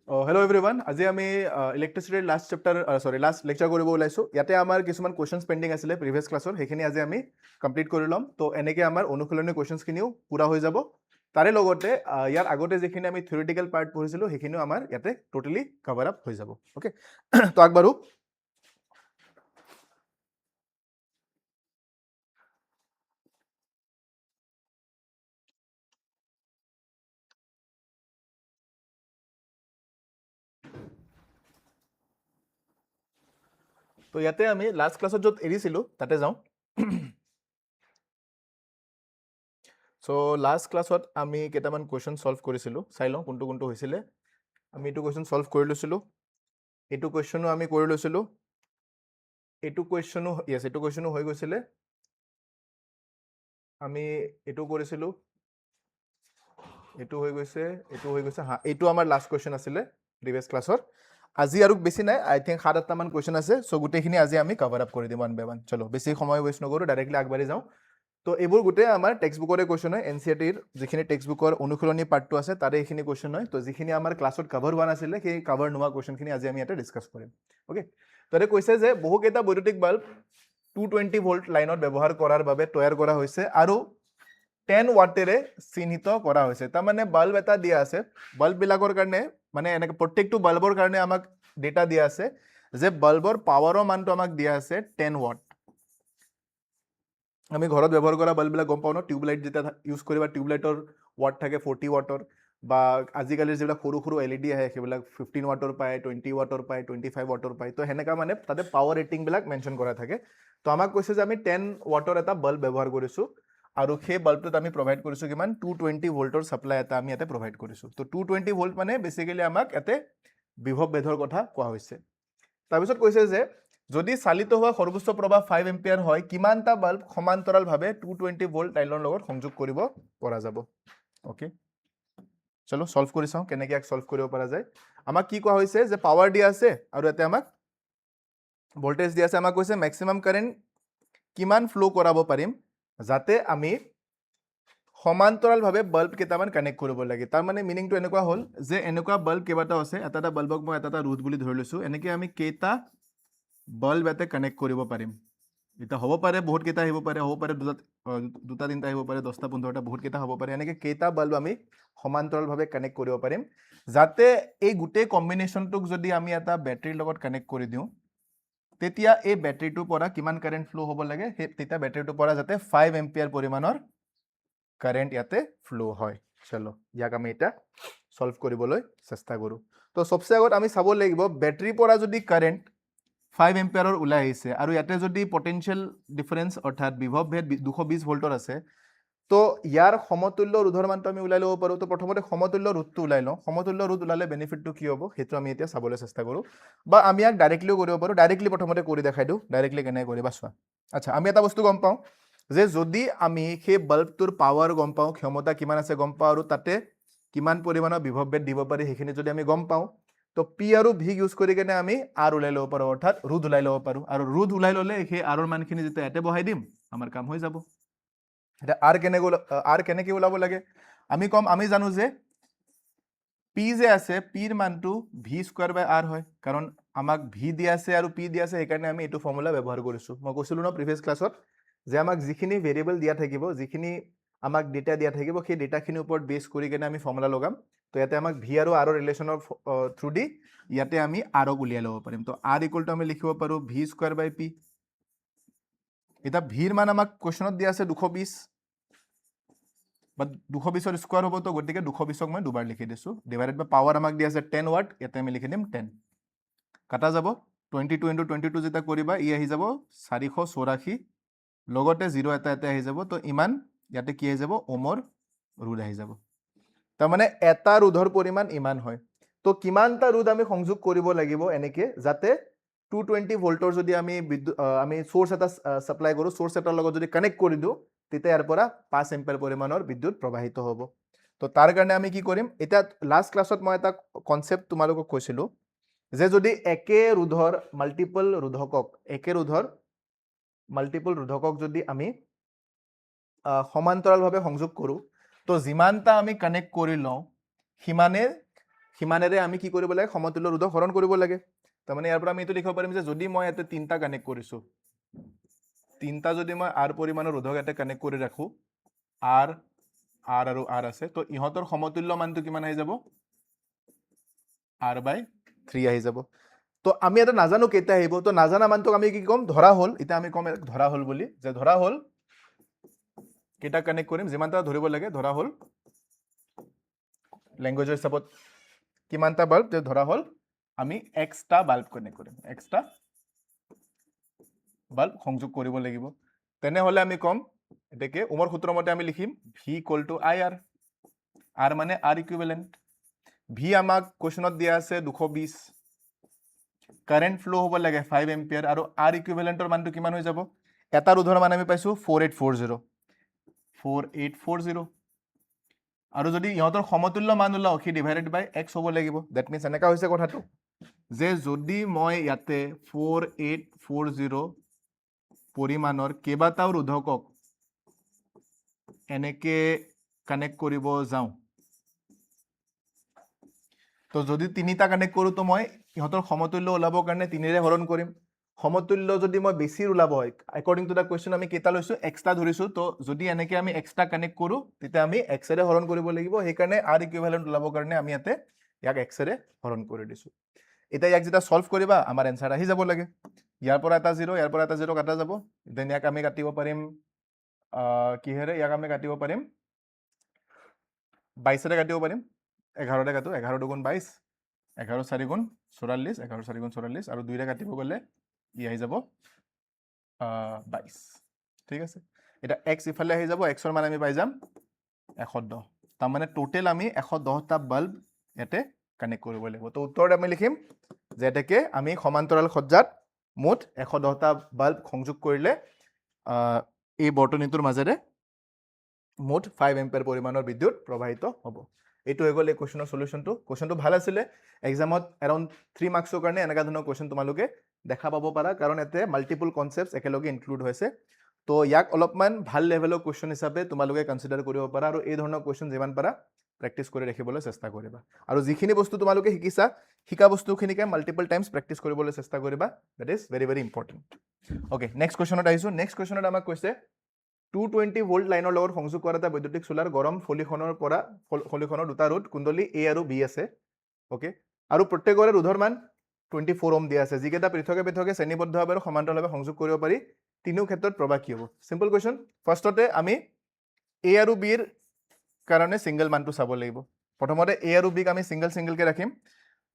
Hello' everyone, আজি আমি ইলেক্ট্ৰিচিটিৰ last lecture কৰিব ওলাইছোঁ। ইয়াতে আমাৰ কিছুমান কুৱেশ্যনছ পেণ্ডিং আছিলে প্ৰিভিয়াছ ক্লাছৰ, সেইখিনি আজি আমি কমপ্লিট কৰি ল'ম। তো এনেকৈ আমাৰ অনুশীলনী কুৱেশ্যনছখিনিও পূৰা হৈ যাব। তাৰে লগতে ইয়াৰ আগতে যিখিনি আমি থিয়ৰিটিকেল পাৰ্ট পঢ়িছিলোঁ সেইখিনিও আমাৰ ইয়াতে টোটেলি কভাৰ আপ হৈ যাব। অ'কে, তো আগবাঢ়ো। তো ইয়াতে আমি লাষ্ট ক্লাছত য'ত এৰিছিলোঁ তাতে যাওঁ। চ' লাষ্ট ক্লাছত আমি কেইটামান কুৱেশ্যন ছল্ভ কৰিছিলোঁ, চাই লওঁ কোনটো কোনটো হৈছিলে। আমি এইটো কুৱেশ্যন ছল্ভ কৰি লৈছিলোঁ, এইটো কুৱেশ্যনো আমি কৰি লৈছিলোঁ, এইটো কুৱেশ্যনো হৈ গৈছিলে। আমি এইটো কৰিছিলোঁ, এইটো হৈ গৈছে, হা, এইটো আমাৰ লাষ্ট কুৱেশ্যন আছিলে প্ৰিভিয়াছ ক্লাছৰ। আজি আৰু বেছি নাই, আই থিংক 7-8টামান কুৱেশ্যন আছে। চ' গোটেইখিনি আজি আমি কভাৰ আপ কৰি দিম ওৱান বাই ওৱান। চলো, বেছি সময় ৱেষ্ট নকৰোঁ, ডাইৰেক্টলি আগবাঢ়ি যাওঁ। তো এইবোৰ গোটেই আমাৰ টেক্সট বুকৰে কুৱেশ্যন হয়। NCERT-ৰ যিখিনি টেক্সট বুকৰ অনুশীলনী পাৰ্টটো আছে তাৰে এইখিনি কুৱেশ্যন হয়। তো যিখিনি আমাৰ ক্লাছত কভাৰ হোৱা নাছিলে সেই কভাৰ নোহোৱা কুৱেশ্যনখিনি আজি আমি ইয়াতে ডিছকাছ কৰিম। অ'কে, তাতে কৈছে যে বহুকেইটা বৈদ্যুতিক বাল্ব 220 ভোল্ট লাইনত ব্যৱহাৰ কৰাৰ বাবে তৈয়াৰ কৰা হৈছে আৰু 10 ৱাটেৰে চিহ্নিত কৰা হৈছে। তাৰমানে বাল্ব এটা দিয়া আছে, বাল্ববিলাকৰ কাৰণে মানে এনেকৈ প্ৰত্যেকটো বাল্বৰ কাৰণে আমাক ডেটা দিয়া আছে যে বাল্বৰ পাৱাৰৰ মানটো আমাক দিয়া আছে 10 ৱাট। আমি ঘৰত ব্যৱহাৰ কৰা বাল্ববিলাক গম পাওঁ ন, টিউবলাইট যেতিয়া ইউজ কৰিবা টিউবলাইটৰ ৱাট থাকে 40 ৱাটৰ, বা আজিকালিৰ যিবিলাক সৰু সৰু LED আহে সেইবিলাক 15 ৱাটৰ পায়, 20 ৱাটৰ পায়, 25 ৱাটৰ পায়। তো সেনেকুৱা মানে তাতে পাৱাৰ ৰেটিংবিলাক মেনশ্যন কৰা থাকে। তো আমাক কৈছে যে আমি 10 ৱাটৰ এটা বাল্ব ব্যৱহাৰ কৰিছোঁ আৰু সেই বাল্বটোত আমি প্ৰভাইড কৰিছোঁ কিমান 220 ভোল্টৰ ছাপ্লাই এটা আমি ইয়াতে প্ৰভাইড কৰিছোঁ। তো 220 ভোল্ট মানে বেচিকেলি আমাক ইয়াতে বিভৱ ভেদৰ কথা কোৱা হৈছে। তাৰপিছত কৈছে যে যদি চালিত হোৱা সৰ্বোচ্চ প্ৰবাহ 5 এম্পিয়াৰ হয়, কিমানটা বাল্ব সমান্তৰালভাৱে 220 ভোল্ট লাইনৰ লগত সংযোগ কৰিব পৰা যাব। অ'কে, চলো ছল্ভ কৰি চাওঁ কেনেকৈ ইয়াক ছল্ভ কৰিব পৰা যায়। আমাক কি কোৱা হৈছে যে পাৱাৰ দিয়া আছে আৰু ইয়াতে আমাক ভোল্টেজ দিয়া আছে। আমাক কৈছে মেক্সিমাম কাৰেণ্ট কিমান ফ্ল' কৰাব পাৰিম যাতে আমি সমান্তৰালভাৱে বাল্ব কেইটামান কানেক্ট কৰিব লাগে। তাৰমানে মিনিংটো এনেকুৱা হ'ল যে এনেকুৱা বাল্ব কেইবাটাও আছে, এটা এটা বাল্বক মই এটা এটা ৰোধ বুলি ধৰি লৈছোঁ। এনেকৈ আমি কেইটা বাল্ব ইয়াতে কানেক্ট কৰিব পাৰিম। এতিয়া হ'ব পাৰে বহুত কেইটা আহিব পাৰে, হ'ব পাৰে দুটা তিনিটা আহিব পাৰে, 10টা 15টা বহুত কেইটা হ'ব পাৰে। এনেকৈ কেইটা বাল্ব আমি সমান্তৰালভাৱে কানেক্ট কৰিব পাৰিম যাতে এই গোটেই কম্বিনেশ্যনটোক যদি আমি এটা বেটাৰীৰ লগত কানেক্ট কৰি দিওঁ তেতিয়া এই বেটাৰীটোৰ পৰা কিমান কাৰেণ্ট ফ্ল' হ'ব লাগে, সেই তেতিয়া বেটাৰীটোৰ পৰা যাতে 5 এম্পিয়াৰ পৰিমাণৰ কাৰেণ্ট ইয়াতে ফ্ল' হয়। চলো ইয়াক আমি এতিয়া ছল্ভ কৰিবলৈ চেষ্টা কৰোঁ। তো চবচে আগত আমি চাব লাগিব বেটাৰীৰ পৰা যদি কাৰেণ্ট 5 এম্পিয়াৰৰ ওলাই আহিছে আৰু ইয়াতে যদি পটেনচিয়েল ডিফাৰেঞ্চ অৰ্থাৎ বিভৱ ভেদ 220 ভোল্টৰ আছে, তো ইয়াৰ সমতুল্য ৰোধৰ মানটো আমি ওলাই ল'ব পাৰোঁ। তো প্ৰথমতে সমতুল্য ৰোধটো ওলাই লওঁ। সমতুল্য ৰোধ ওলালে বেনিফিটটো কি হ'ব সেইটো আমি এতিয়া চাবলৈ চেষ্টা কৰোঁ, বা আমি ইয়াক ডাইৰেক্টলিও কৰিব পাৰোঁ। ডাইৰেক্টলি প্ৰথমতে কৰি দেখাই দিওঁ, ডাইৰেক্টলি কেনেকৈ কৰিবা চোৱা। আচ্ছা, আমি এটা বস্তু গম পাওঁ যে যদি আমি সেই বাল্বটোৰ পাৱাৰ গম পাওঁ, ক্ষমতা কিমান আছে গম পাওঁ, আৰু তাতে কিমান পৰিমাণৰ বিভৱ ভেদ দিব পাৰি সেইখিনি যদি আমি গম পাওঁ, তো পি আৰু ভি ইউজ কৰি কেনে আমি আৰ ওলাই ল'ব পাৰোঁ, অৰ্থাৎ ৰোধ ওলাই ল'ব পাৰোঁ। আৰু ৰোধ ওলাই ল'লে সেই আৰৰ মানখিনি যেতিয়া ইয়াতে বহাই দিম আমাৰ কাম হৈ যাব। এতিয়া আৰ কেনেকৈ ওলাব লাগে আমি কম, আমি জানো যে পি যে আছে পিৰ মানটো ভি স্কোৱাৰ বাই আৰ হয়, কাৰণ আমাক ভি দিয়া আছে আৰু পি দিয়া আছে, সেইকাৰণে আমি এইটো ফৰ্মুলা ব্যৱহাৰ কৰিছোঁ। মই কৈছিলোঁ ন প্ৰিভিয়াছ ক্লাছত যে আমাক যিখিনি ভেৰিয়েবল দিয়া থাকিব, যিখিনি আমাক ডেটা দিয়া থাকিব, সেই ডেটাখিনিৰ ওপৰত বেছ কৰি কেনে আমি ফৰ্মুলা লগাম। তো ইয়াতে আমাক ভি আৰু আৰৰ ৰিলেশ্যনৰ থ্ৰু দি ইয়াতে আমি আৰক উলিয়াই ল'ব পাৰিম। তো আৰ ইকুৱেল টু আমি লিখিব পাৰোঁ ভি স্কোৱাৰ বাই পি। এতিয়া ভিৰ মান আমাক কুৱেশ্যনত দিয়া আছে 220, বাট 220ৰ স্কোৱাৰ হ'ব, তো গতিকে 220ক মই দুবাৰ লিখি দিছোঁ। ডিভাইডেড বাই পাৱাৰ আমাক দিয়া আছে 10 ৱাট, ইয়াতে আমি লিখি দিম 10। কাটা যাব, 22 ইনটু 22 যেতিয়া কৰিবা ই আহি যাব 484, লগতে 0 এটা এটা আহি যাব। তো ইমান ইয়াতে কি আহি যাব, ওমৰ ৰোধ আহি যাব। তাৰমানে এটা ৰোধৰ পৰিমাণ ইমান হয়। তো কিমানটা ৰোধ আমি সংযোগ কৰিব লাগিব এনেকে যাতে 220 ভোল্টৰ যদি আমি আমি চ'ৰ্চ এটা ছাপ্লাই কৰোঁ, চ'ৰ্চ এটাৰ লগত যদি কানেক্ট কৰি দিওঁ, তেতিয়া ইয়াৰ পৰা 5 এম্পিয়াৰ পৰিমাণৰ বিদ্যুৎ প্ৰবাহিত হ'ব। তো তাৰ কাৰণে আমি কি কৰিম, এতিয়া লাষ্ট ক্লাছত মই এটা কনচেপ্ট তোমালোকক কৈছিলোঁ যে যদি একে ৰোধৰ মাল্টিপল ৰোধকক যদি আমি সমান্তৰালভাৱে সংযোগ কৰোঁ, তো যিমানটা আমি কানেক্ট কৰি লওঁ সিমানে সিমানেৰে আমি কি কৰিব লাগে সমতুল্য ৰোধক হৰণ কৰিব লাগে তাৰমানে ইয়াৰ পৰা আমি এইটো লিখিব পাৰিম যে যদি মই ইয়াতে তিনিটা কানেক্ট কৰিছো তিনিটা যদি মই আৰ পৰিমাণৰ ৰোধক ইয়াতে কানেক্ট কৰি ৰাখো আৰ আৰ আৰু আৰ আছে তো ইহঁতৰ সমতুল্য মানটো কিমান আহি যাব r/3 আহি যাব তো আমি এটা নাজানো কেতিয়া আহিব তো নাজানা মানটোক আমি কি ক'ম ধৰা হ'ল এতিয়া আমি ক'ম ধৰা হ'ল বুলি যে ধৰা হ'ল কেইটা কানেক্ট কৰিম যিমানটা ধৰিব লাগে ধৰা হ'ল ল্যাঙ্গুৱেজৰ হিচাপত কিমানটা বাল্ব যে ধৰা হ'ল আমি এক্সটা বাল্ব কানেক্ট কৰিম এক্সটা বাল্ব সংযোগ কৰিব লাগিব তেনেহলে আমি ক'ম এটাকে ওমৰ সূত্ৰ মতে আমি লিখিম v = ir r মানে r ইকুইভ্যালেন্ট v আমাক কোৱেশ্যনত দিয়া আছে 220 কাৰেন্ট ফ্লো হ'ব লাগে 5 এম্পিয়াৰ আৰু r ইকুইভ্যালেন্টৰ মানটো কিমান হৈ যাব এটা ৰোধৰ মান আমি পাইছো 4840 আৰু যদি ইহঁতৰ সমতুল্য মান ওলাও কি ডিভাইডেড বাই x হ'ব লাগিব দ্যাট মিন্স এনেকা হৈছে কথাটো যে যদি মই ইয়াতে 4840 পৰিমাণৰ কেইবাটাও ৰোধকক এনেকে কানেক্ট কৰিব যাওঁ তো যদি তিনিটা কানেক্ট কৰো তো মই ইহঁতৰ সমতুল্য ওলাবৰ কাৰণে তিনিৰে হৰণ কৰিম সমতুল্য যদি মই বেছি ওলাব হয় একৰ্ডিং টু দা কোৱেশ্চন আমি কেইটা লৈছো এক্সট্ৰা ধৰিছো তো যদি এনেকে আমি এক্সট্ৰা কানেক্ট কৰো তেতিয়া আমি x ৰে হৰণ কৰিব লাগিব সেইকাৰণে r ইকুইভ্যালেন্ট ওলাবৰ কাৰণে আমি ইয়াতে ইয়াক x ৰে হৰণ কৰি দিছো এটা ইয়াক যেটা সলভ কৰিবা আমাৰ এনসাৰ আহি যাব লাগে ইয়াৰ পৰা এটা 0 ইয়াৰ পৰা এটা 0 কাটা যাব দেন ইয়াক আমি কাটিব পাৰিম কিহেৰে ইয়াক আমি কাটিব পাৰিম 22 ৰে কাটিব পাৰিম 11 ৰে কাটো 11 2 22 11 4 গুণ 44 11 4 গুণ 44 আৰু 2 ৰে কাটিব গলে ই আহি যাব 22 ঠিক আছে এটা x ইফালে আহি যাব x ৰ মান আমি পাই যাম 110 তাৰ মানে টোটাল আমি 110 টা বাল্ব এতে কানেক্ট কৰিব লাগিব তো উত্তৰত আমি লিখিম যে এটাকে আমি সমান্তৰাল সজ্জাত মুঠ 110 টা বাল্ব সংযোগ কৰিলে এই বৰ্তনীটোৰ মাজেৰে মুঠ 5 এম্পিয়াৰ পৰিমাণৰ বিদ্যুৎ প্ৰবাহিত হ'ব এইটো হৈ গ'ল এই কোৱেশ্যনৰ সলিউশনটো ভাল আছিলে এক্সামত এৰাউণ্ড 3 মাৰ্কছৰ কাৰণে এনেকা ধৰণৰ কোৱেশ্যন তোমালোকে দেখা পাব পাৰা কাৰণ এতে মাল্টিপল কনসেপ্টছ একেলগে ইনক্লুড হৈছে তো ইয়াক অলপমান ভাল লেভেলৰ কোৱেশ্যন হিচাপে তোমালোকে কনসিডাৰ কৰিব পাৰা আৰু এই ধৰণৰ কোৱেশ্যন যিমান পাৰা প্ৰেক্টিছ কৰি ৰাখিবলৈ চেষ্টা কৰিবা আৰু যিখিনি বস্তু তোমালোকে শিকিছা শিকা বস্তুখিনিকে মাল্টিপল টাইমছ প্ৰেক্টিছ কৰিবলৈ চেষ্টা কৰিবা that is very very important okay next কোৱেশ্যনত আহিছো নেক্সট কোৱেশ্যনত আমাক কৈছে 220 ভোল্ট লাইনৰ লগত সংযোগ কৰা এটা বৈদ্যুতিক সোলাৰ গৰম ফলিখনৰ দুটা ৰোধ কুণ্ডলী A আৰু B আছে ওকে আৰু প্ৰত্যেকৰে ৰোধৰ মান 24 ওহম দিয়া আছে যিকেইটা পৃথকে পৃথকে শ্ৰেণীবদ্ধভাৱে আৰু সমান্তৰালভাৱে সংযোগ কৰিব পাৰি তিনিও ক্ষেত্ৰত প্ৰবাহ কি হ'ব সিম্পল কোৱেশ্যন ফাৰ্ষ্টতে আমি A আৰু B ৰ কাৰণে সিঙ্গেল মানটো চাব লাগিব প্ৰথমতে A আৰু B ক আমি সিঙ্গেল কে ৰাখিম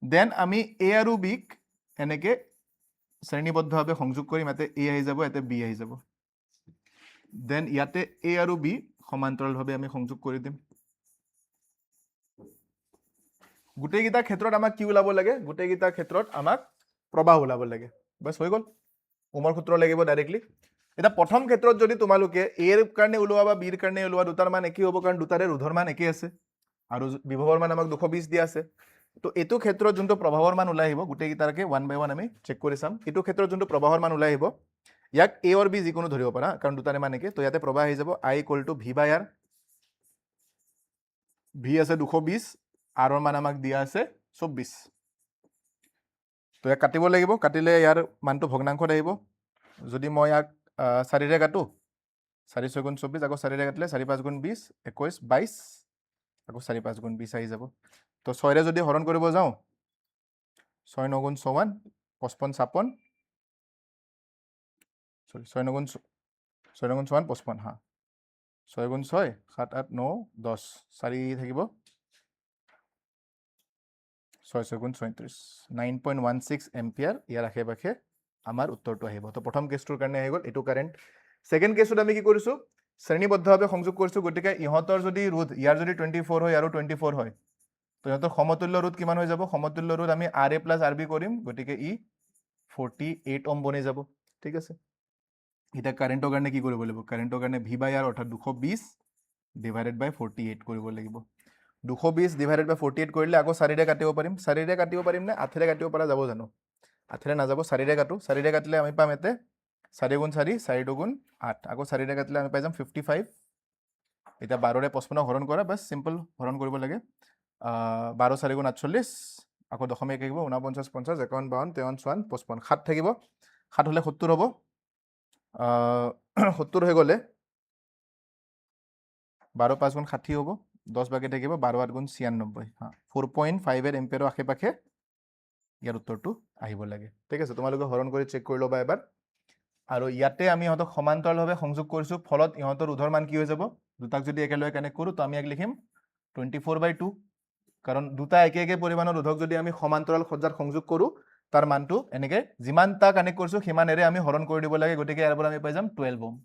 দেন আমি A আৰু B ক এনেকে শ্ৰেণীবদ্ধভাৱে সংযোগ কৰিম ইয়াতে A আহি যাব ইয়াতে B আহি যাব দেন ইয়াতে A আৰু B সমান্তৰালভাৱে আমি সংযোগ কৰি দিম গোটেইকেইটা ক্ষেত্ৰত আমাক কি ওলাব লাগে গোটেইকেইটা ক্ষেত্ৰত আমাক প্ৰবাহ ওলাব লাগে বাস হৈ গ'ল ওমৰ সূত্ৰ লাগিব ডাইৰেক্টলি এটা প্ৰথম ক্ষেত্ৰত যদি তোমালোকে A ৰ কাৰণে ওলোৱা বা B ৰ কাৰণে ওলোৱা দুটাৰ মান একেই হ'ব কাৰণ দুটাৰে ৰোধৰ মান একেই আছে আৰু বিভৱৰ মান আমাক 220 দিয়া আছে তো এইটো ক্ষেত্ৰত যোনটো প্ৰবাহৰ মান ওলাই আহিব গোটেইকেইটাৰকে 1 বাই 1 আমি চেক কৰি চাম এইটো ক্ষেত্ৰত যোনটো প্ৰবাহৰ মান ওলাই আহিব ইয়াক A और B যিকোনো ধৰিব পাৰা কাৰণ দুটাৰে মান একে তো ইয়াতে প্ৰবাহ আহি যাব I = V/R V আছে 220 R ৰ মান আমাক দিয়া আছে 24 তো ইয়াক কাটিব লাগিব কাটিলে ইয়াৰ মানটো ভগ্নাংশত আহিব যদি মই ইয়াক 4 ৰে কাটো 4 6 গুণ 24 আকৌ 4 ৰে কাটিলে 4 5 গুণ 20 21 22 আকৌ 4 5 গুণ 20 আহি যাব তো 6 ৰে যদি হৰণ কৰিব যাওঁ 6 9 গুণ 54 55 56 সরি 6 9 গুণ 54 হ্যাঁ 6 গুণ 6 7 8 9 10 4 থাকিব 6 6 গুণ 37 9.16 এম্পিয়াৰ ইয়াৰ আশে পাশে আমাৰ উত্তৰটো আহিব তো প্ৰথম কেছটোৰ কাৰণে আহি গ'ল এটো কাৰেন্ট সেকেন্ড কেছটোত আমি কি কৰিছো শ্ৰেণীবদ্ধভাৱে সংযোগ কৰিছো গতিকে ইহঁতৰ যদি ৰোধ ইয়াৰ যদি 24 হয় আৰু 24 হয় তো ইহঁতৰ সমতুল্য ৰোধ কিমান হৈ যাব সমতুল্য ৰোধ আমি RA + RB কৰিম গতিকে ই 48 ওহম বনি যাব ঠিক আছে এটা কাৰেন্টৰ কাৰণে কি কৰিব লাগিব কাৰেন্টৰ কাৰণে V/R অৰ্থাৎ 220 ডিভাইডেড বাই 48 কৰিব লাগিব 220 ডিভাইডেড বাই 48 কৰিলে আকৌ 4 ৰে কাটিব পাৰিম 4 ৰে কাটিব পাৰিম নে 8 ৰে কাটিব পৰা যাব জানো 8 ৰে না যাব 4 ৰে কাটো 4 ৰে কাটিলে আমি পাম এতে 4 গুণ 4 4 2 গুণ 8 আকৌ 4 ৰে কাটিলে আমি পাই যাম 55 এটা 12 ৰে 55 হৰণ কৰা বাস সিম্পল হৰণ কৰিব লাগে 12 4 গুণ 48 আকৌ দশমিক থাকিব 49 50 51 52 53 54 55 7 থাকিব 7 হলে 70 হ'ব 70 হৈ গ'লে 12 5 গুণ 60 হ'ব 10 বাকি থাকিব 12 8 গুণ 96 হা 4.58 এম্পিয়াৰৰ আশে পাশে ইয়াৰ উত্তৰটো আহিব লাগে ঠিক আছে তোমালোকে হৰণ কৰি চেক কৰি ল'বা এবাৰ আৰু ইয়াতে আমি ইহঁতক সমান্তৰালভাৱে সংযোগ কৰিছো ফলত ইহঁতৰ ৰোধৰ মান কি হৈ যাব দুটাক যদি একেলগে কানেক্ট কৰো তো আমি ইয়াক লিখিম 24/2 কাৰণ দুটা একে একে পৰিমাণৰ ৰোধক যদি আমি সমান্তৰাল সজ্জাত সংযোগ কৰো তাৰ মানটো এনেকে যিমানটা কানেক্ট কৰিছো সিমানেৰে আমি হৰণ কৰি দিব লাগে গতিকে ইয়াৰ পৰা আমি পাই যাম 12 ওম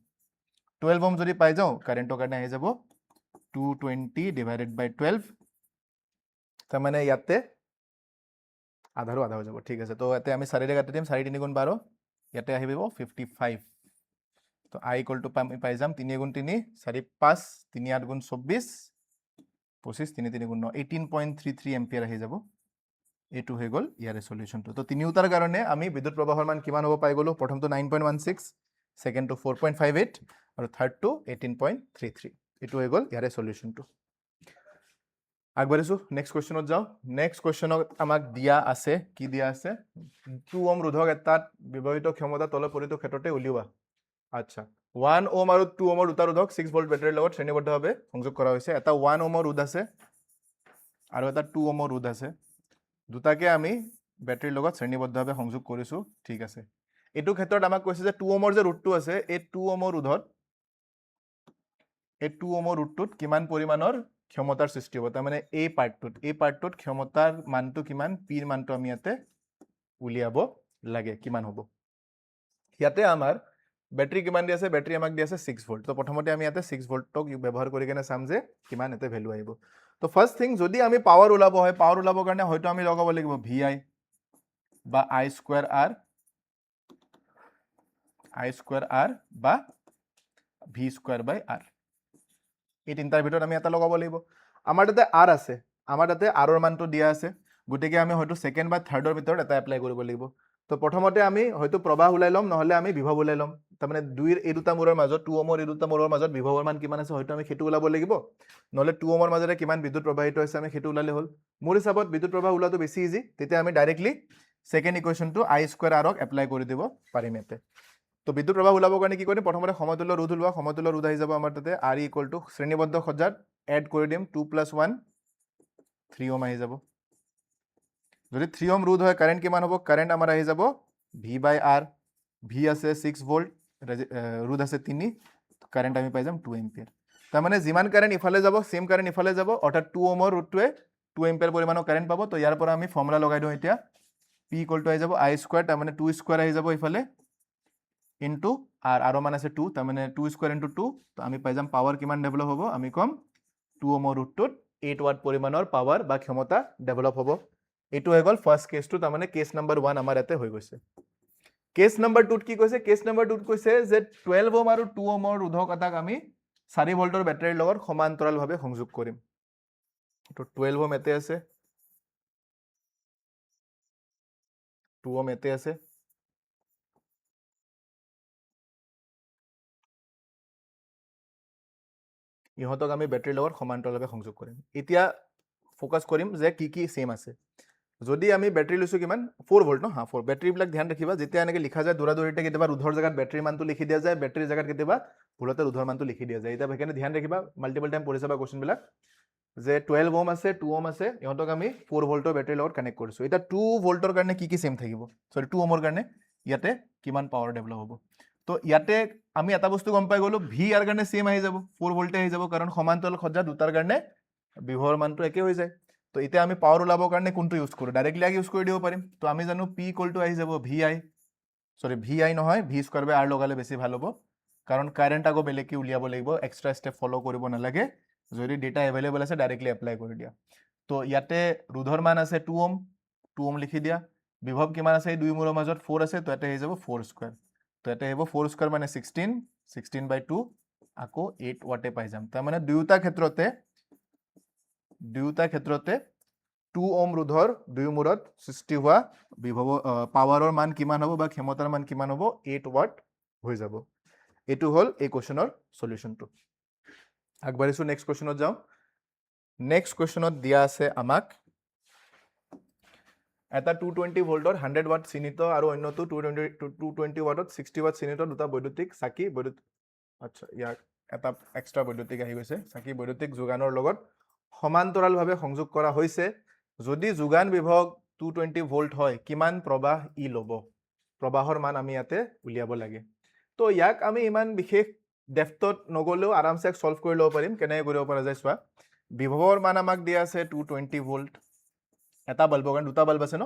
12 ওম যদি পাই যাওঁ কাৰেণ্টৰ কাৰণে আহি যাব 220 ডিভাইডেড বাই 12 তাৰমানে ইয়াতে আধাৰো আধা হৈ যাব ঠিক আছে তো ইয়াতে আমি 4 ৰে কাটি দিম 4 3 গুণ 12 ইয়াতে আহিব 55 তো i ইকুয়াল টু আমি পাই যাম 3 গুণ 3 4 5 3 8 গুণ 24 25 3 3 গুণ 9 18.33 এম্পিয়াৰ আহি যাব এইটো হৈ গ'ল ইয়াৰে সলিউশনটো তো তিনিওটাৰ কাৰণে আমি বিদ্যুৎ প্ৰবাহৰ মান কিমান হ'ব পাই গ'লো প্ৰথমটো 9.16 সেকেন্ডটো 4.58 আৰু থাৰ্ডটো 18.33 এইটো হৈ গ'ল ইয়াৰে সলিউশনটো আগবাঢ়িছো নেক্সট কোৱেশ্চনত যাওঁ নেক্সট কোৱেশ্চনত আমাক দিয়া আছে কি দিয়া আছে 2 ওম ৰোধক এটাত ব্যৱহৃত ক্ষমতা তলপৰিত ক্ষেত্ৰতে উলিওৱা আচ্ছা 1 ওম আৰু 2 ওমৰ দুটা ৰোধক 6 ভোল্ট বেটাৰীৰ লগত শ্ৰেণীবদ্ধভাৱে সংযোগ কৰা হৈছে এটা 1 ওমৰ ৰোধ আছে আৰু এটা 2 ওমৰ ৰোধ আছে দুটাকে আমি বেটাৰীৰ লগত শ্ৰেণীবদ্ধভাৱে সংযোগ কৰিছো ঠিক আছে এইটো ক্ষেত্ৰত আমাক কৈছে যে 2 ওমৰ যে ৰোধটো আছে এই 2 ওমৰ ৰোধত এই 2 ওমৰ ৰোধটোত কিমান পৰিমাণৰ ক্ষমতাৰ সৃষ্টি হ'ব তাৰমানে এই পাৰ্টটোত ক্ষমতাৰ মানটো কিমান পিৰ মানটো আমি ইয়াতে উলিয়াব লাগে কিমান হ'ব ইয়াতে আমাৰ বেটাৰী কিমান দি আছে বেটাৰী আমাক দি আছে 6 ভোল্ট তো প্ৰথমতে আমি ইয়াতে 6 ভোল্টক ব্যৱহাৰ কৰি কেনে চাম যে কিমান এতে ভ্যালু আহিব তো ফাৰ্স্ট থিং যদি আমি পাৱাৰ ওলাব হয় পাৱাৰ ওলাবৰ কাৰণে হয়তো আমি লগাব লাগিব VI বা I স্কয়াৰ R বা V স্কয়াৰ বাই R এই তিনটাৰ ভিতৰত আমি এটা লগাব লাগিব আমাৰ তাতে R আছে আমাৰ তাতে R ৰ মানটো দিয়া আছে গতিকে আমি হয়তো সেকেন্ড বা থাৰ্ডৰ ভিতৰত এটা এপ্লাই কৰিব লাগিব তো প্ৰথমতে আমি হয়তো প্ৰবাহ ওলাই লম নহলে আমি বিভৱ ওলাই লম তাৰমানে দুইৰ এই দুটা মূৰৰ মাজত 2 ওমৰ এই দুটা মূৰৰ মাজত বিভৱৰ মান কিমান আছে হয়তো আমি সেইটো ওলাব লাগিব নহলে 2 ওমৰ মাজৰে কিমান বিদ্যুৎ প্ৰবাহিত হৈছে আমি সেইটো ওলালে হ'ল মোৰ হিচাপত বিদ্যুৎ প্ৰবাহ ওলাটো বেছি ইজি তেতিয়া আমি ডাইৰেক্টলি সেকেন্ড ইকুৱেশনটো I স্কয়াৰ R ক এপ্লাই কৰি দিব পাৰিম এতে তো বিদ্যুৎ প্ৰবাহ ওলাবৰ কাৰণে কি কৰিম প্ৰথমতে সমতুল্য ৰোধ ওলোৱা সমতুল্য ৰোধ আহি যাব আমাৰ তাতে R ইকুৱেল টু শ্ৰেণীবদ্ধ সজ্জাত এড কৰি দিম 2 + 1 3 ওম আহি যাব যদি 3 ওম ৰোধ হয় কাৰেন্ট কিমান হ'ব কাৰেন্ট আমাৰ আহি যাব V/R V আছে 6 ভোল্ট ৰোধ আছে 3 কাৰেন্ট আমি পাই যাম 2 এম্পিয়াৰ তাৰমানে যিমান কাৰেন্ট ইফালে যাব সেম কাৰেন্ট ইফালে যাব অৰ্থাৎ 2 ওমৰ ৰোধটোৱে 2 এম্পিয়াৰ পৰিমাণৰ কাৰেন্ট পাব তো ইয়াৰ পৰা আমি ফৰ্মুলা লগাই দিওঁ এতিয়া P = আহি যাব I স্কয়াৰ তাৰমানে 2 স্কয়াৰ আহি যাব ইফালে ইনটু R মান আছে 2 তাৰমানে 2 স্কয়াৰ ইনটু 2 তো আমি পাই যাম পাৱাৰ কিমান ডেভেলপ হ'ব আমি কম 2 ওমৰ ৰোধটোত 8 ওয়াট পৰিমাণৰ পাৱাৰ বা ক্ষমতা ডেভেলপ হ'ব এইটো হৈ গ'ল ফাৰ্স্ট কেছটো তাৰমানে কেছ নাম্বাৰ 1 আমাৰ ইয়াতে হৈ গৈছে কেছ নাম্বাৰ 2 কি কৈছে কেছ নাম্বাৰ 2 কৈছে যে 12 ওম আৰু 2 ওমৰ ৰোধক এটাক আমি 4 ভোল্টৰ বেটাৰীৰ লগত সমান্তৰালভাৱে সংযোগ কৰিম তো 12 ওম এতে আছে 2 ওম এতে আছে ইহঁতক আমি বেটাৰীৰ লগত সমান্তৰালভাৱে সংযোগ কৰিম এতিয়া ফোকাস কৰিম যে কি সেম আছে যদি আমি বেটাৰী লৈছো কিমান 4 ভোল্ট ন হা 4 বেটাৰী বিলাক ধ্যান ৰাখিবা যেতিয়া এনেকে লিখা যায় দৌৰাদৌৰিতে কেতিয়াবা ৰোধৰ জাগাত বেটাৰী মানটো লিখি দিয়া যায় বেটাৰী জাগাত কেতিয়াবা ভুলতে ৰোধৰ মানটো লিখি দিয়া যায় এটা সেইকাৰণে ধ্যান ৰাখিবা মাল্টিপল টাইম পঢ়ি চাবা কোৱেশ্চন বিলাক যে 12 ওম আছে 2 ওম আছে ইহঁতক আমি 4 ভোল্টৰ বেটাৰীৰ লগত কানেক্ট কৰিছো এটা 2 ভোল্টৰ কাৰণে কি সেম থাকিব সৰি 2 ওমৰ কাৰণে ইয়াতে কিমান পাৱাৰ ডেভেলপ হ'ব তো ইয়াতে আমি এটা বস্তু গম পাই গলো ভি ইয়াৰ কাৰণে সেম আহি যাব 4 ভোল্টে আহি যাব কাৰণ সমান্তৰাল সজ্জা দুটাৰ কাৰণে বিভৱৰ মানটো একে হৈ যায় তো এতিয়া আমি পাৱাৰ ওলাবৰ কাৰণে কোনটো ইউজ কৰো ডাইৰেক্টলি ইউজ কৰি দিব পাৰিম তো আমি জানো P = আহি যাব VI নহয় V স্কয়াৰ বাই R লগালে বেছি ভাল হ'ব কাৰণ কাৰেন্ট আগো বেলেগকে উলিয়াব লাগিব এক্সট্ৰা স্টেপ ফলো কৰিব নালাগে যদি ডেটা এভেইলেবল আছে ডাইৰেক্টলি এপ্লাই কৰি দিয়া তো ইয়াতে ৰোধৰ মান আছে 2 ওম লিখি দিয়া বিভৱ কিমান আছে এই দুই মূৰৰ মাজত 4 আছে তো ইয়াতে আহি যাব 4 স্কয়াৰ তো ইয়াতে আহিব 4 স্কয়াৰ মানে 16/2 আকৌ 8 ওয়াটে পাই যাম তাৰ মানে দুয়োটা ক্ষেত্ৰতে 2 ওম ৰোধৰ দুই মূৰত সৃষ্টি হোৱা বিভৱ পাৱাৰৰ মান কিমান হ'ব বা ক্ষমতাৰ মান কিমান হ'ব 8 ওয়াট হৈ যাব এটো হল এই কোৱেশ্চনৰ সলিউশনটো আগবাঢ়িছো নেক্সট কোৱেশ্চনত যাওঁ নেক্সট কুৱেশ্যনত দিয়া আছে আমাক এটা 220 ভোল্টৰ 100 ওয়াট চিহ্নিত আৰু অন্যটো 220 ওয়াটত 60 ওয়াট চিহ্নিত দুটা বৈদ্যুতিক চাকি আচ্ছা ইয়াক এটা এক্সট্ৰা বৈদ্যুতিক আহি গৈছে চাকি বৈদ্যুতিক যোগানৰ লগত সমান্তৰালভাৱে সংযোগ কৰা হৈছে যদি যোগান বিভৱ 220 ভোল্ট হয় কিমান প্ৰবাহ ই ল'ব প্ৰবাহৰ মান আমি ইয়াতে উলিয়াব লাগে তো ইয়াক আমি ইমান বিশেষ ডেফটত নগলেও আৰামছে সলভ কৰি ল'ব পাৰিম কেনেকৈ কৰিব পৰা যায় চোৱা বিভৱৰ মান আমাক দিয়া আছে 220 ভোল্ট এটা বাল্বৰ কাৰণে দুটা বাল্ব আছে ন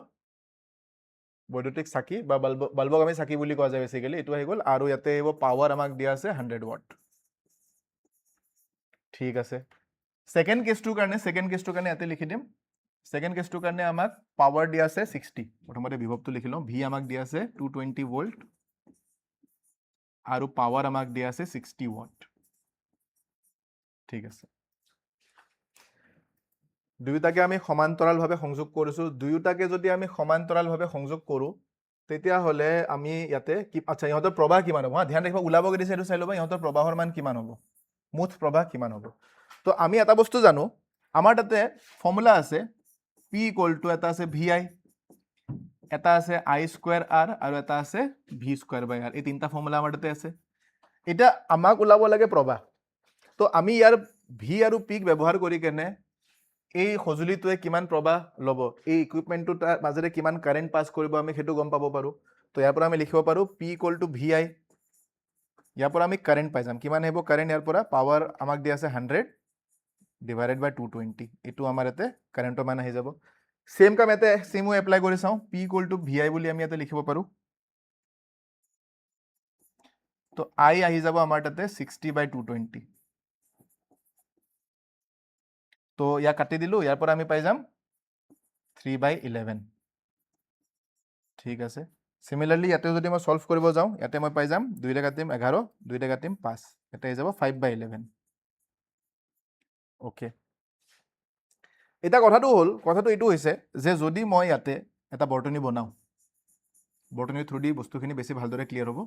বৈদ্যুতিক চাকি বা বাল্বক আমি চাকি বুলি কোৱা যায় বেসিক্যালি এটো হৈ গল আৰু ইয়াতে আহিব পাৱাৰ আমাক দিয়া আছে 100 ওয়াট ঠিক আছে সেকেন্ড কেসটোৰ কাৰণে ইয়াতে লিখি দিম সেকেন্ড কেসটোৰ কাৰণে আমাক পাৱাৰ দিয়া আছে 60 প্ৰথমতে বিভৱটো লিখি লওঁ ভি আমাক দিয়া আছে 220 ভোল্ট আৰু পাৱাৰ আমাক দিয়া আছে 60 ওয়াট ঠিক আছে দুয়োটাকে আমি সমান্তৰালভাৱে সংযোগ কৰিছো দুয়োটাকে যদি আমি সমান্তৰালভাৱে সংযোগ কৰো তেতিয়া হলে আমি ইয়াতে আচ্ছা ইহঁতৰ প্ৰবাহ কিমান হ'ব ধ্যান ৰাখিব উলাবগে দিছে এটো চাই লবা ইহঁতৰ প্ৰবাহৰ মান কিমান হ'ব মুঠ প্ৰবাহ কিমান হ'ব তো আমি এটা বস্তু জানো আমাৰ তাতে ফৰ্মুলা আছে P = এটা আছে VI এটা আছে I² R আৰু এটা আছে V²/R এই তিনটা ফৰ্মুলা আমাৰ তাতে আছে এটা আমাক উলাব লাগে প্ৰবাহ তো আমি ইয়াৰ V আৰু P ক ব্যৱহাৰ কৰি কেনে এই সজুলিটোৱে কিমান প্ৰবাহ ল'ব এই ইকুইপমেন্টটোৰ মাজেৰে কিমান কাৰেন্ট পাস কৰিব আমি হেতু গম পাব পাৰো তো ইয়াৰ পৰা আমি লিখিব পাৰো P = VI ইয়াৰ পৰা আমি কাৰেন্ট পাই যাম কিমান হেব কাৰেন্ট ইয়াৰ পৰা পাৱাৰ আমাক দিয়া আছে 100 ডিভাইডেড বাই 220 এটো আমাৰ এতে কাৰেন্টৰ মান আহি যাব সেম কাম এতে সেমও এপ্লাই কৰি চাও P = VI বুলি আমি এতে লিখিব পাৰো তো I আহি যাব আমাৰ তাতে 60/220 তো ইয়া কাটি দিলো ইয়াৰ পৰা আমি পাই যাম 3/11 ঠিক আছে সিমিলাৰলি ইয়াতে যদি মই সলভ কৰিব যাও ইয়াতে মই পাই যাম 2 ৰে কাটিম 11 2 ৰে কাটিম 5 এটা হৈ যাব 5/11 ওকে এটা কথাটো এটো হৈছে যে যদি মই ইয়াতে এটা বৰ্তনী বনাও বৰ্তনীৰ থ্ৰুদি বস্তুখিনি বেছি ভালদৰে ক্লিয়াৰ হ'ব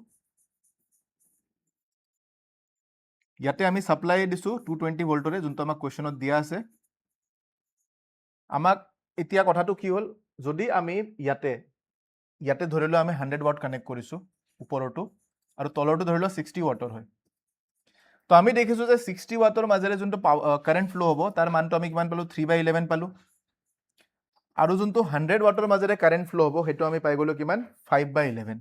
ইয়াতে আমি সাপ্লাই দিছো 220 ভোল্টৰে যোনটো আমাক কোৱেশ্চনত দিয়া আছে আমাক এতিয়া কথাটো কি হল যদি আমি ইয়াতে ধৰিলো আমি 100 ওয়াট কানেক্ট কৰিছো ওপৰটো আৰু তলৰটো ধৰিলো 60 ওয়াটৰ হয় তো আমি দেখিছো যে 60 ওয়াটৰ মাজেৰে যোনটো কাৰেন্ট ফ্লো হ'ব তাৰ মানটো আমি কিমান পালো 3/11 পালো আৰু যোনটো 100 ওয়াটৰ মাজেৰে কারেন্ট ফ্লো হ'ব হেতু আমি পাই গলো কিমান 5/11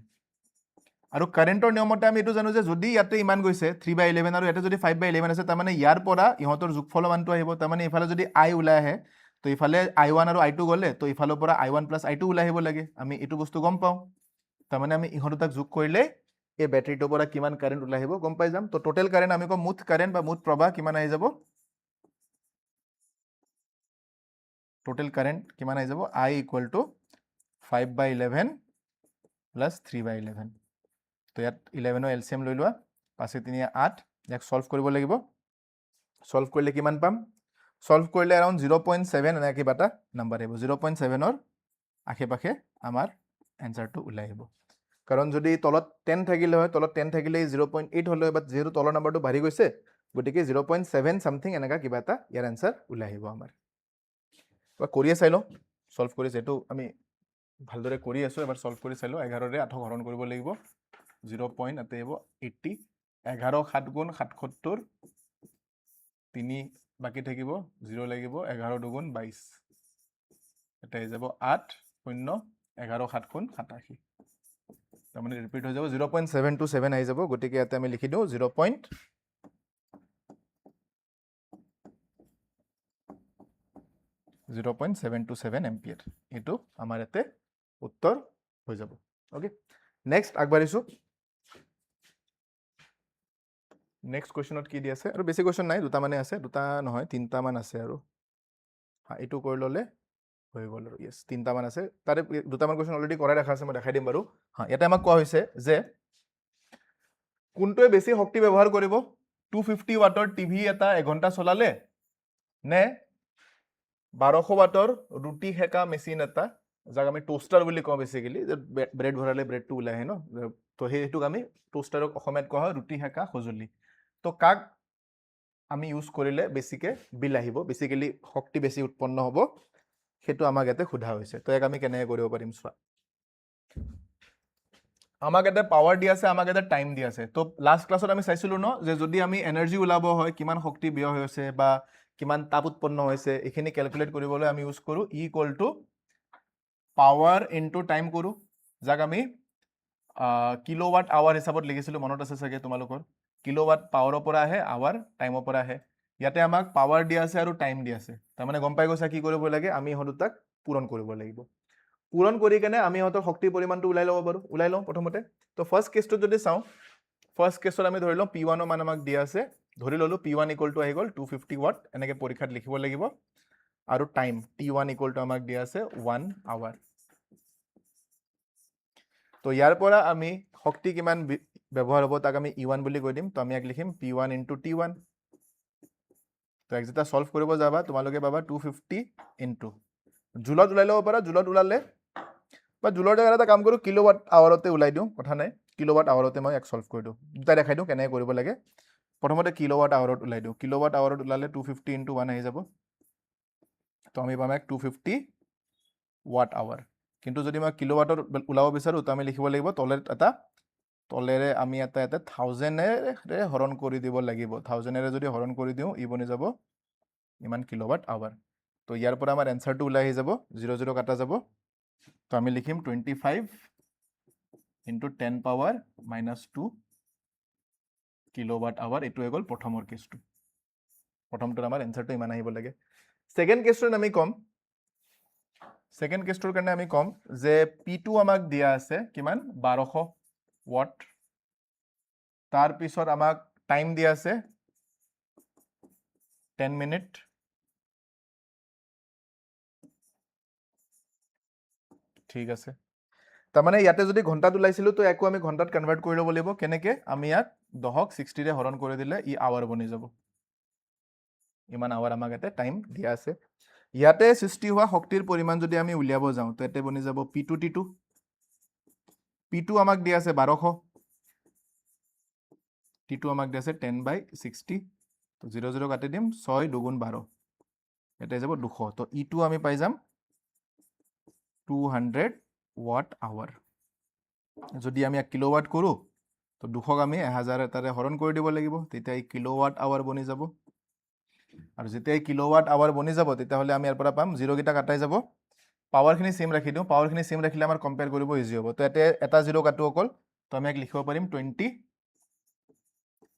আৰু কাৰেন্টৰ নিয়মতে আমি এটো জানো যে যদি ইয়াতে ইমান গৈছে 3/11 আৰু ইয়াতে যদি 5/11 আছে তাৰ মানে ইয়াৰ পৰা ইহঁতৰ যোগফল মানটো আহিব তাৰ মানে ইফালে যদি I ওলাই আহে তো ইফালে I1 আৰু I2 গলে তো ইফালৰ পৰা I1 + I2 ওলাই আহিব লাগে আমি এটো বস্তু গম পাও তাৰ মানে আমি ইহঁত দুটাক যোগ কৰিলে এই ব্যাটাৰিটোৰ পৰা কিমান কাৰেন্ট ওলাই আহিব গম পাই যাম তো টোটাল কাৰেন্ট আমি কম মুঠ কাৰেন্ট বা মুঠ প্ৰবাহ কিমান আহি যাব টোটাল কারেন্ট কিমান আহি যাব I = 5/11 + 3/11 তো ইয়াত 11 ৰ এলসিএম লৈ লোৱা 5 × 3 = 8 ইয়াক সলভ কৰিব লাগিব সলভ কৰিলে কিমান পাম সলভ কৰিলে अराउंड 0.7 এনে কিবা এটা নাম্বাৰ আহিব 0.7 ৰ আশে-পাশে আমাৰ এনসাৰটো ওলাই আহিব কাৰণ যদি তলত 10 থাকিলে হয় তলত 10 থাকিলে 0.8 হলে বাট যেহেতু তলৰ নাম্বাৰটো বাঢ়ি গৈছে গতিকে 0.7 সামথিং এনেকা কিবা এটা ইয়াৰ এনসাৰ ওলাই আহিব আমাৰ বা কৰিয়ে চাই লওঁ সলভ কৰি যেটো আমি ভালদৰে কৰি আছো এবাৰ সলভ কৰি চাই লওঁ 11 ৰে 8 হৰণ কৰিব লাগিব 0. এতে আহিব 80 11 7 গুণ 77 3 বাকি থাকিব 0 লাগিব 11 2 গুণ 22 এটা হৈ যাব 8 0 11 7 গুণ 87 তাৰ মানে ৰিপিট হৈ যাব 0.727 আহি যাব গতিকে ইয়াতে আমি লিখি দিও 0.727 এম্পিয়াৰ এটো আমাৰ এতে উত্তৰ হৈ যাব ওকে নেক্সট আগবাঢ়িছো নেক্সট কোৱেশ্চনত কি দি আছে আৰু বেছি কোৱেশ্চন নাই দুটা মানে আছে দুটা নহয় তিনটা মান আছে আৰু হা এটো কৰি ললে হৈ গল আৰু यस তিনটা মান আছে তাৰে দুটা মান কোৱেশ্চন অলৰেডি কৰাই ৰাখা আছে মই দেখাই দিম বাৰু হা ইয়াতে আমাক কোৱা হৈছে যে কোনটোৱে বেছি শক্তি ব্যৱহাৰ কৰিব 250 ওয়াটৰ টিভি এটা এঘণ্টা চলালে নে 1200 ওয়াটৰ ৰুটি হেকা মেচিন এটা যাক আমি টোস্টাৰ বুলি কওঁ বেসিক্যালি যে ব্ৰেড ভৰালে ব্ৰেডটো ওলাই আহে ন তো হেতুক আমি টোস্টাৰক অসমীয়াত কোৱা হয় ৰুটি হেকা সজুলি তো কাক আমি ইউজ কৰিলে বেছিকৈ বিল আহিব, বেছিকেলি শক্তি বেছি উৎপন্ন হ'ব, সেইটো আমাক ইয়াতে সোধা হৈছে। তো ইয়াক আমি কেনেকৈ কৰিব পাৰিম চোৱা। আমাক ইয়াতে পাৱাৰ দি আছে, আমাক ইয়াতে টাইম দি আছে। তো লাষ্ট ক্লাছত আমি চাইছিলোঁ ন যে যদি আমি এনাৰ্জি ওলাব হয়, কিমান শক্তি ব্যয় হৈছে বা কিমান তাপ উৎপন্ন হৈছে, এইখিনি কেলকুলেট কৰিবলৈ আমি ইউজ কৰোঁ E equal to power into time কৰোঁ, যাক আমি কিলোৱাট আৱাৰ হিচাপত লিখিছিলোঁ, মনত আছে চাগে তোমালোকৰ। কিলোৱাট পাৱাৰৰ পৰা আহে, আৱাৰ টাইমৰ পৰা আহে। ইয়াতে আমাক পাৱাৰ দি আছে আৰু টাইম দি আছে, তাৰমানে গম পাই গৈছা কি কৰিব লাগে, আমি ইহঁত দুটাক পূৰণ কৰিব লাগিব। পূৰণ কৰি কেনে আমি ইহঁতৰ শক্তিৰ পৰিমাণটো ওলাই ল'ব পাৰোঁ। ওলাই লওঁ প্ৰথমতে। তো ফাৰ্ষ্ট কেছটোত যদি চাওঁ, ফাৰ্ষ্ট কেছত আমি ধৰি লওঁ P1 মান আমাক দিয়া আছে, ধৰি ল'লোঁ P1 ইকুৱেল টু আহি গ'ল 250 ৱাট, এনেকৈ পৰীক্ষাত লিখিব লাগিব। আৰু টাইম T1 ইকুৱেল টু আমাক দিয়া আছে 1 আৱাৰ। তো ইয়াৰ পৰা আমি শক্তি কিমান ব্যৱহাৰ হ'ব তাক আমি E1 বুলি কৈ দিম। তো আমি ইয়াক লিখিম P1 ইনটু T1। তো এক যেতিয়া ছল্ভ কৰিব যাবা তোমালোকে পাবা 250 ইনটু, জুলত ওলাই ল'ব পাৰা, জুলত ওলালে বা জুলৰ জেগাত এটা কাম কৰোঁ, কিলোৱাট আৱাৰতে ওলাই দিওঁ, কথা নাই। কিলোৱাট আৱাৰতে মই এক ছল্ভ কৰি দিওঁ, দুটাই দেখাই দিওঁ কেনেকৈ কৰিব লাগে। প্ৰথমতে কিলোৱাট আৱাৰত ওলাই দিওঁ, কিলোৱাট আৱাৰত ওলালে 250 ইনটু 1 আহি যাব। তো আমি পাম এক 250 ৱাট আৱাৰ। কিন্তু যদি মই কিলোৱাটত ওলাব বিচাৰোঁ তো আমি লিখিব লাগিব তলেৰে আমি এটা 1000এৰে হৰণ কৰি দিব লাগিব। 1000এৰে যদি হৰণ কৰি দিওঁ ই বনি যাব ইমান কিলোৱাট আৱাৰ। তো ইয়াৰ পৰা আমাৰ এনচাৰটো ওলাই আহি যাব, 0 0 কাটা যাব। তো আমি লিখিম 25 ইনটু 10 পাৱাৰ -2 কিলোৱাট আৱাৰ। এইটো হৈ গ'ল প্ৰথমৰ কেছটো। প্ৰথমটোত আমাৰ এনচাৰটো ইমান আহিব লাগে। ছেকেণ্ড কেছটোত আমি ক'ম, ছেকেণ্ড কেছটোৰ কাৰণে আমি ক'ম যে P2 আমাক দিয়া আছে কিমান 1200 ৱাট। তাৰপিছত আমাক টাইম দিয়া আছে 10 মিনিট। ঠিক আছে, তাৰমানে ইয়াতে যদি ঘণ্টাত ওলাইছিলোঁ তো একো আমি ঘণ্টাত কনভাৰ্ট কৰি ল'ব লাগিব। কেনেকৈ? আমি ইয়াক 10ক 60ৰে হৰণ কৰি দিলে ই আৱাৰ বনি যাব। ইমান আৱাৰ আমাক ইয়াতে টাইম দিয়া আছে। ইয়াতে সৃষ্টি হোৱা শক্তিৰ পৰিমাণ যদি আমি উলিয়াব যাওঁ তো ইয়াতে বনি যাব P2 T2। P2 আমাক দিয়া আছে 1200, T2 আমাক দিয়া আছে 10/60। তো 0 0 কাটি দিম, 6 2 12, ইয়াতে যাব 200। তো E2 আমি পাই যাম 200 ৱাট আৱাৰ। যদি আমি 1 কিলোৱাট কৰোঁ তো 200ক আমি 1000 এটাৰে হৰণ কৰি দিব লাগিব, তেতিয়া এই কিলোৱাট আৱাৰ বনি যাব। আৰু যেতিয়া এই কিলোৱাট আৱাৰ বনি যাব তেতিয়াহ'লে আমি ইয়াৰ পৰা পাম 0 কেইটা কাটাই যাব, পাৱাৰখিনি ছেম ৰাখি দিওঁ। পাৱাৰখিনি ছেম ৰাখিলে আমাৰ কম্পেয়াৰ কৰিব ইজি হ'ব। তো ইয়াতে এটা 0 কাটো অকল, তো আমি ইয়াক লিখিব পাৰিম 20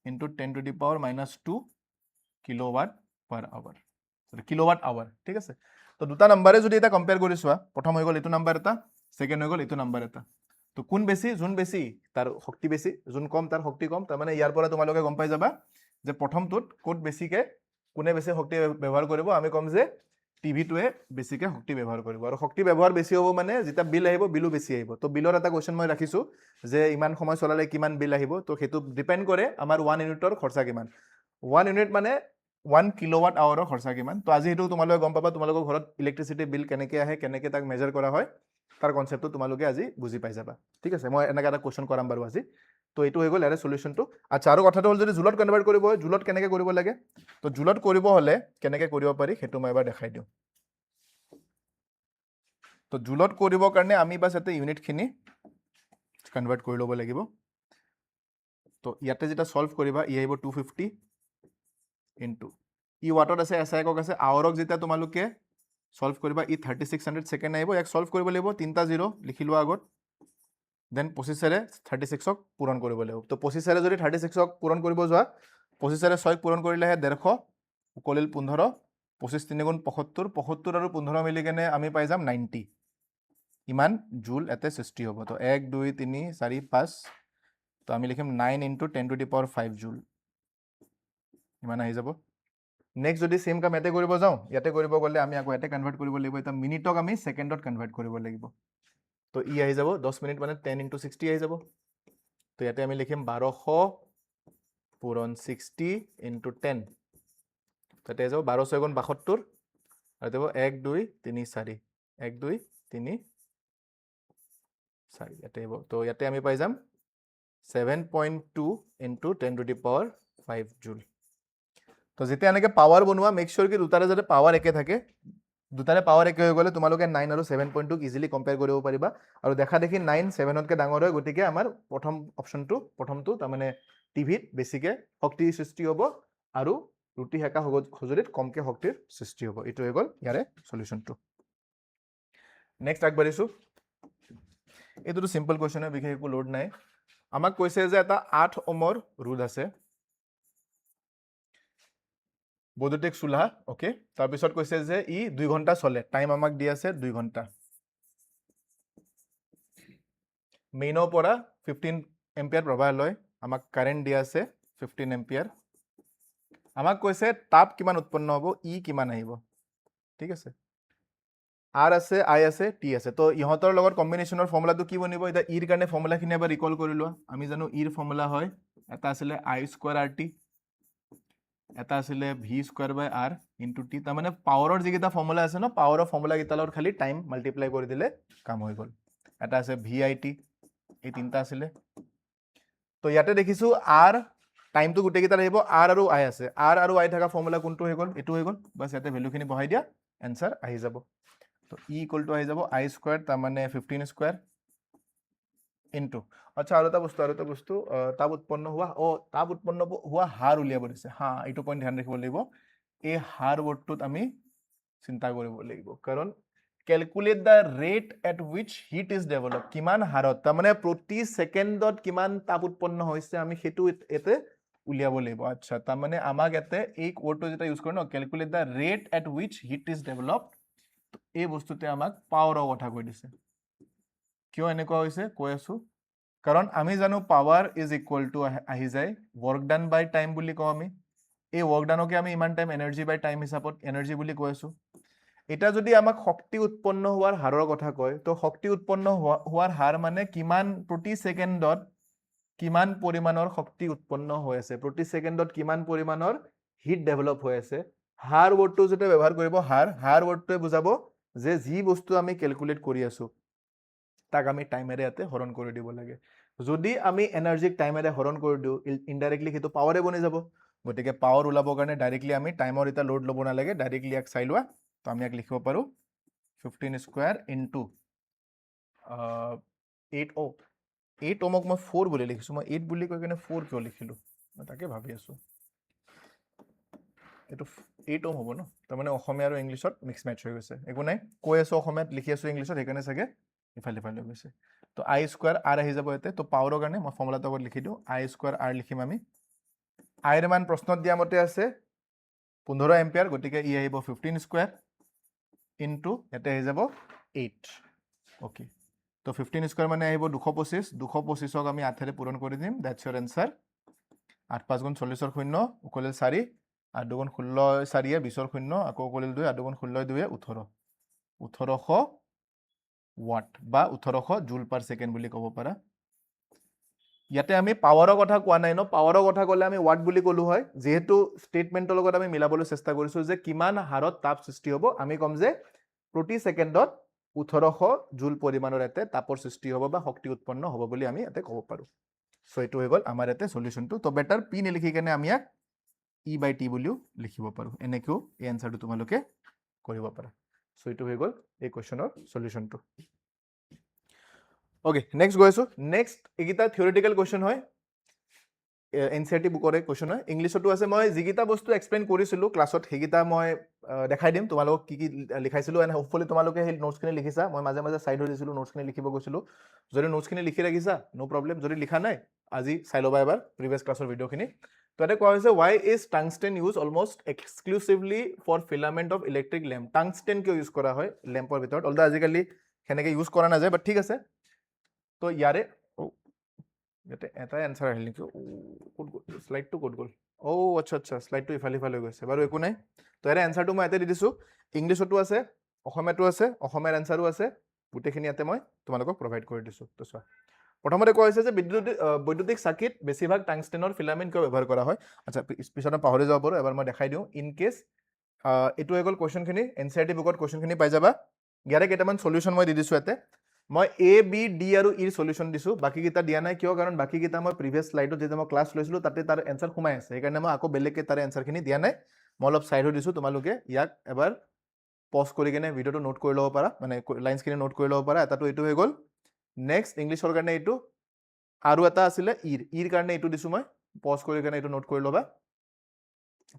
into 10 to the power -2 kilowatt per hour, kilowatt hour. ঠিক আছে, তো দুটা নাম্বাৰে যদি এটা কম্পেয়াৰ কৰি চোৱা, প্ৰথম হৈ গ'ল এইটো নাম্বাৰ এটা, ছেকেণ্ড হৈ গ'ল এইটো নাম্বাৰ এটা। তো কোন বেছি? যোন বেছি তাৰ শক্তি বেছি, যোন কম তাৰ শক্তি কম। তাৰমানে ইয়াৰ পৰা তোমালোকে গম পাই যাবা যে প্ৰথমটোত ক'ত বেছিকৈ কোনে বেছি শক্তি ব্যৱহাৰ কৰিব। আমি ক'ম যে টিভিটোৱে বেছিকৈ শক্তি ব্যৱহাৰ কৰিব। আৰু শক্তি ব্যৱহাৰ বেছি হ'ব মানে যেতিয়া বিল আহিব, বিলো বেছি আহিব। তো বিলৰ এটা কুৱেশ্যন মই ৰাখিছোঁ যে ইমান সময় চলালে কিমান বিল আহিব। তো সেইটো ডিপেণ্ড কৰে আমাৰ 1 ইউনিটৰ খৰচা কিমান। 1 ইউনিট মানে 1 কিলোৱাট আৱাৰৰ খৰচা কিমান। তো আজি সেইটো তোমালোকে গম পাবা, তোমালোকৰ ঘৰত ইলেক্ট্ৰিচিটি বিল কেনেকৈ আহে, কেনেকৈ তাক মেজাৰ কৰা হয়, তাৰ কনচেপ্টটো তোমালোকে আজি বুজি পাই যাবা। ঠিক আছে, মই এনেকৈ এটা কুৱেশ্যন কৰাম বাৰু আজি। তো এইটো হৈ গ'ল ইয়াৰে চলিউশ্যনটো। আচ্ছা, আৰু কথাটো হ'ল যদি জুলত কনভাৰ্ট কৰিব হয়, জুলত কেনেকৈ কৰিব লাগে? তো জুলত কৰিব হ'লে কেনেকৈ কৰিব পাৰি সেইটো মই এবাৰ দেখাই দিওঁ। তো জুলত কৰিবৰ কাৰণে আমি বাছ ইয়াতে ইউনিটখিনি কনভাৰ্ট কৰি ল'ব লাগিব। তো ইয়াতে যেতিয়া ছল্ভ কৰিবা ই আহিব 250 ইনটু, ই ৱাটত আছে, SI একক আছে, আৱাৰক যেতিয়া তোমালোকে ছল্ভ কৰিবা ই 3600 ছেকেণ্ড আহিব। ইয়াক ছল্ভ কৰিব লাগিব, 3টা 0 লিখি লোৱা আগত, দেন 25ৰে 36ক পূৰণ কৰিব লাগিব। তো 25ৰে যদি 36ক পূৰণ কৰিব যোৱা, 25ৰে 6ক পূৰণ কৰিলেহে 150, উকলিল 15, 25 3 গুণ 75, 75 আৰু 15 মিলি কেনে আমি পাই যাম 90। ইমান জুল ইয়াতে সৃষ্টি হ'ব। তো 1 2 3 4 5, তো আমি লিখিম 9 ইনটু 10 টু দি পাৱাৰ 5 জুল, ইমান আহি যাব। নেক্সট যদি ছেম কাম ইয়াতে কৰিব যাওঁ, ইয়াতে কৰিব গ'লে আমি আকৌ ইয়াতে কনভাৰ্ট কৰিব লাগিব। এতিয়া মিনিটক আমি ছেকেণ্ডত কনভাৰ্ট কৰিব লাগিব। তো ই আহি যাব 10 মিনিট মানে 10 ইনটু 60 আহি যাব। তো ইয়াতে আমি লিখিম 1200 পূৰণ 60 ইনটু 10, তাতে আহি যাব 12 6 গুণ 72, আৰু যাব 1 2 3 4, 1 2 3 4, ইয়াতে আহিব। তো ইয়াতে আমি পাই যাম 7.2 ইনটু 10 টু দি পাৱাৰ 5 জুল। তো তো যেতিয়া এনেকৈ পাৱাৰ বনোৱা মেক চিয়ৰ কি দুটাৰে যাতে পাৱাৰ একে থাকে দুটাৰে পাৱাৰ একে হৈ গ'লে তোমালোকে 9 আৰু 7.2 ইজিলি কম্পেয়াৰ কৰিব পাৰিবা আৰু দেখা দেখি 9 7তকৈ ডাঙৰ হয় গতিকে আমাৰ প্ৰথমটো তাৰমানে টিভিত বেছিকৈ শক্তিৰ সৃষ্টি হ'ব আৰু ৰুটি সেকা সঁজুলিত কমকৈ শক্তিৰ সৃষ্টি হ'ব এইটো হৈ গ'ল ইয়াৰে সলিউশ্যনটো নেক্সট আগবাঢ়িছোঁ এইটোতো চিম্পল কুৱেশ্যন হয় বিশেষ একো লোড নাই আমাক কৈছে যে এটা 8 ohmৰ ৰোধ আছে বৈদ্যুতিক চুলা ওকে তাৰপিছত কৈছে যে ই 2 ঘণ্টা চলে টাইম আমাক দি আছে 2 ঘণ্টা মেইনৰ পৰা 15 এম্পিয়াৰ প্ৰবাহ লয় আমাক কাৰেণ্ট দিয়া আছে 15 এম্পিয়াৰ আমাক কৈছে তাপ কিমান উৎপন্ন হ'ব ই কিমান আহিব ঠিক আছে আৰ আছে আই আছে টি আছে তো ইহঁতৰ লগত কম্বিনেশ্যনৰ ফৰ্মুলাটো কি বনিব এতিয়া ইৰ কাৰণে ফৰ্মুলাখিনি এবাৰ ৰিকল কৰি লোৱা আমি জানো ইৰ ফৰ্মুলা হয় এটা আছিলে আই স্কোৱাৰ আৰ টি এটা আছিলে ভি স্কোৱাৰ বাই আৰ ইনটু টি তাৰমানে পাৱাৰৰ যিকেইটা ফৰ্মুলা আছে ন পাৱাৰৰ ফৰ্মুলাকেইটাৰ লগত খালি টাইম মাল্টিপ্লাই কৰি দিলে কাম হৈ গ'ল এটা আছে ভি আই টি এই তিনিটা আছিলে তো ইয়াতে দেখিছোঁ আৰ টাইমটো গোটেইকেইটাত আহিব আৰ আৰু আই আছে আৰ আৰু আই থকা ফৰ্মুলা কোনটো হৈ গ'ল এইটো হৈ গ'ল বাছ ইয়াতে ভেলুখিনি বহাই দিয়া এনচাৰ আহি যাব তো ই ইকুৱেল টু আহি যাব আই স্কোৱাৰ তাৰমানে 15 স্কোৱাৰ ইনটু আচ্ছা আৰু এটা বস্তু তাপ উৎপন্ন হোৱা হাৰ উলিয়াব দিছে হা এইটো পইণ্ট ধ্যান ৰাখিব লাগিব এই হাৰ ৱৰ্ডটোত আমি চিন্তা কৰিব লাগিব কাৰণ calculate the rate at which heat is develop কিমান হাৰত তাৰমানে প্ৰতি ছেকেণ্ডত কিমান তাপ উৎপন্ন হৈছে আমি সেইটো ইয়াতে উলিয়াব লাগিব আচ্ছা তাৰমানে আমাক ইয়াতে এই ৱৰ্ডটো যেতিয়া ইউজ কৰোঁ ন calculate the rate at which heat is develop এই বস্তুতে আমাক পাৱাৰৰ কথা কৈ দিছে কিয় এনেকুৱা হৈছে কৈ আছোঁ কাৰণ আমি জানো পাৱাৰ ইজ ইকুৱেল টু আহি যায় ৱৰ্ক ডান বাই টাইম বুলি কওঁ আমি এই ৱৰ্ক ডানকে আমি ইমান টাইম এনাৰ্জি বাই টাইম হিচাপত এনাৰ্জি বুলি কৈ আছোঁ এটা যদি আমাক শক্তি উৎপন্ন হোৱাৰ হাৰৰ কথা কয় তো শক্তি উৎপন্ন হোৱাৰ হাৰ মানে কিমান প্ৰতি ছেকেণ্ডত কিমান পৰিমাণৰ শক্তি উৎপন্ন হৈ আছে প্ৰতি ছেকেণ্ডত কিমান পৰিমাণৰ হিট ডেভেলপ হৈ আছে হাৰ ৱৰ্ডটো যেতিয়া ব্যৱহাৰ কৰিব হাৰ ৱৰ্ডটোৱে বুজাব যে যি বস্তু আমি কেলকুলেট কৰি আছোঁ তাক আমি টাইমেৰে ইয়াতে হৰণ কৰি দিব লাগে যদি আমি এনাৰ্জিক টাইমেৰে হৰণ কৰি দিওঁ ইনডাইৰেক্টলি সেইটো পাৱাৰে বনি যাব গতিকে পাৱাৰ ওলাবৰ কাৰণে ডাইৰেক্টলি আমি টাইমৰ এটা লোড ল'ব নালাগে ডাইৰেক্টলি ইয়াক চাই লোৱা তো আমি ইয়াক লিখিব পাৰোঁ 15 স্কোৱাৰ ইনটু 8 ohmক মই 4 বুলি লিখিছোঁ মই 8 বুলি কৈ কিনে 4 কিয় লিখিলোঁ মই তাকে ভাবি আছোঁ এইটো 8 ohm হ'ব ন তাৰমানে অসমীয়া আৰু ইংলিছত মিক্স মেটচ হৈ গৈছে একো নাই কৈ আছোঁ অসমীয়াত লিখি আছোঁ ইংলিছত সেইকাৰণে চাগে ইফালে হৈ গৈছে তো আই স্কোৱাৰ আৰ আহি যাব ইয়াতে তো পাৱাৰৰ কাৰণে মই ফৰ্মুলাটো আগত লিখি দিওঁ আই স্কোৱাৰ আৰ লিখিম আমি আইৰ মান প্ৰশ্নত দিয়া মতে আছে 15 এম্পিয়াৰ গতিকে ই আহিব 15 স্কোৱাৰ ইনটু ইয়াতে আহি যাব 8 অ'কে তো 15 স্কোৱাৰ মানে আহিব 225ক আমি 8ৰে পূৰণ কৰি দিম ডেটছ ইয়ৰ এনচাৰ 8 5 গুণ 40ৰ 0 উকলিল 4 8 2 গুণ 16 4 20ৰ 0 আকৌ উকলিল 2 8 2 গুণ 16 2 1800 ৱাট বা 1800 জুল পাৰ ছেকেণ্ড বুলি ক'ব পাৰা ইয়াতে আমি পাৱাৰৰ কথা কোৱা নাই ন পাৱাৰৰ কথা ক'লে আমি ৱাট বুলি ক'লো হয় যেহেতু ষ্টেটমেণ্টৰ লগত আমি মিলাবলৈ চেষ্টা কৰিছোঁ যে কিমান হাৰত তাপ সৃষ্টি হ'ব আমি ক'ম যে প্ৰতি ছেকেণ্ডত 1800 জুল পৰিমাণৰ ইয়াতে তাপৰ সৃষ্টি হ'ব বা শক্তি উৎপন্ন হ'ব বুলি আমি ইয়াতে ক'ব পাৰোঁ চ' এইটো হৈ গ'ল আমাৰ ইয়াতে সলিউশ্যনটো তো বেটাৰ পি নিলিখি কেনে আমি ইয়াক ই বাই টি বুলিও লিখিব পাৰোঁ এনেকৈও এই এনচাৰটো তোমালোকে কৰিব পাৰা চ' এইটো হৈ গ'ল এই কুৱেশ্যনৰ সলিউশ্যনটো অ'কে নেক্সট গৈ আছোঁ নেক্সট এইকেইটা থিয়ৰিটিকেল কুৱেশ্যন হয় NCERT বুকৰে কুৱেশ্যন হয় ইংলিছতো আছে মই যিকেইটা বস্তু এক্সপ্লেইন কৰিছিলোঁ ক্লাছত সেইকেইটা মই দেখাই দিম তোমালোকক কি কি লিখাইছিলোঁ এণ্ড হোপফুলি তোমালোকে সেই নোটছখিনি লিখিছা মই মাজে মাজে চাইড হৈ দিছিলোঁ নোটছখিনি লিখিব গৈছিলোঁ যদি নোটছখিনি লিখি ৰাখিছা ন' প্ৰব্লেম যদি লিখা নাই আজি চাই ল'বা এবাৰ প্ৰিভিয়াছ ক্লাছৰ ভিডিঅ'খিনি তো ইয়াতে কোৱা হৈছে why is tungsten use almost exclusively for filament of electric lamp tungsten কিয় ইউজ কৰা হয় লেম্পৰ ভিতৰত অলদা আজিকালি সেনেকৈ ইউজ কৰা নাযায় বাট ঠিক আছে তো ইয়াৰে ইয়াতে এটাই এনচাৰ আহিল নেকি ক'ত গ'ল শ্লাইডটো ক'ত গ'ল আচ্ছা শ্লাইডটো ইফালে হৈ গৈছে বাৰু একো নাই তো ইয়াৰে এনচাৰটো মই ইয়াতে দি দিছোঁ ইংলিছতো আছে অসমীয়াতো আছে অসমীয়াৰ এনচাৰো আছে গোটেইখিনি ইয়াতে মই তোমালোকক প্ৰভাইড কৰি দিছোঁ তো চোৱা প্ৰথমতে কোৱা হৈছে যে বৈদ্যুতিক চাকিত বেছিভাগ টাংষ্টেনৰ ফিলামেণ্ট কিয় ব্যৱহাৰ কৰা হয় আচ্ছা পিছত পাহৰি যাব পাৰোঁ এবাৰ মই দেখাই দিওঁ ইন কেছ এইটো হৈ গ'ল কুৱেশ্যনখিনি NCERT বুকত কুৱেশ্যনখিনি পাই যাবা ইয়াৰে কেইটামান সলিউশ্যন মই দি দিছোঁ ইয়াতে মই এ বি ডি আৰু ইৰ সলিউশন দিছো, বাকীকেইটা দিয়া নাই কিয়, কাৰণ বাকীকেইটা মই প্ৰিভিয়াছ স্লাইডত যেতিয়া মই ক্লাছ লৈছিলো তাতে তাৰ এনচাৰ সোমাই আছে, সেইকাৰণে মই আকৌ বেলেগকৈ তাৰ এনচাৰখিনি দিয়া নাই, মই অলপ চাইড হৈ দিছো। তোমালোকে ইয়াক এবাৰ পজ কৰি কিনে ভিডিঅ'টো নোট কৰি ল'ব পাৰা, মানে লাইনছখিনি নোট কৰি ল'ব পাৰা। এটাটো এইটো হৈ গ'ল। নেক্সট ইংলিছৰ কাৰণে এইটো, আৰু এটা আছিলে ইৰ কাৰণে এইটো দিছো মই, পজ কৰি কিনে এইটো নোট কৰি ল'বা।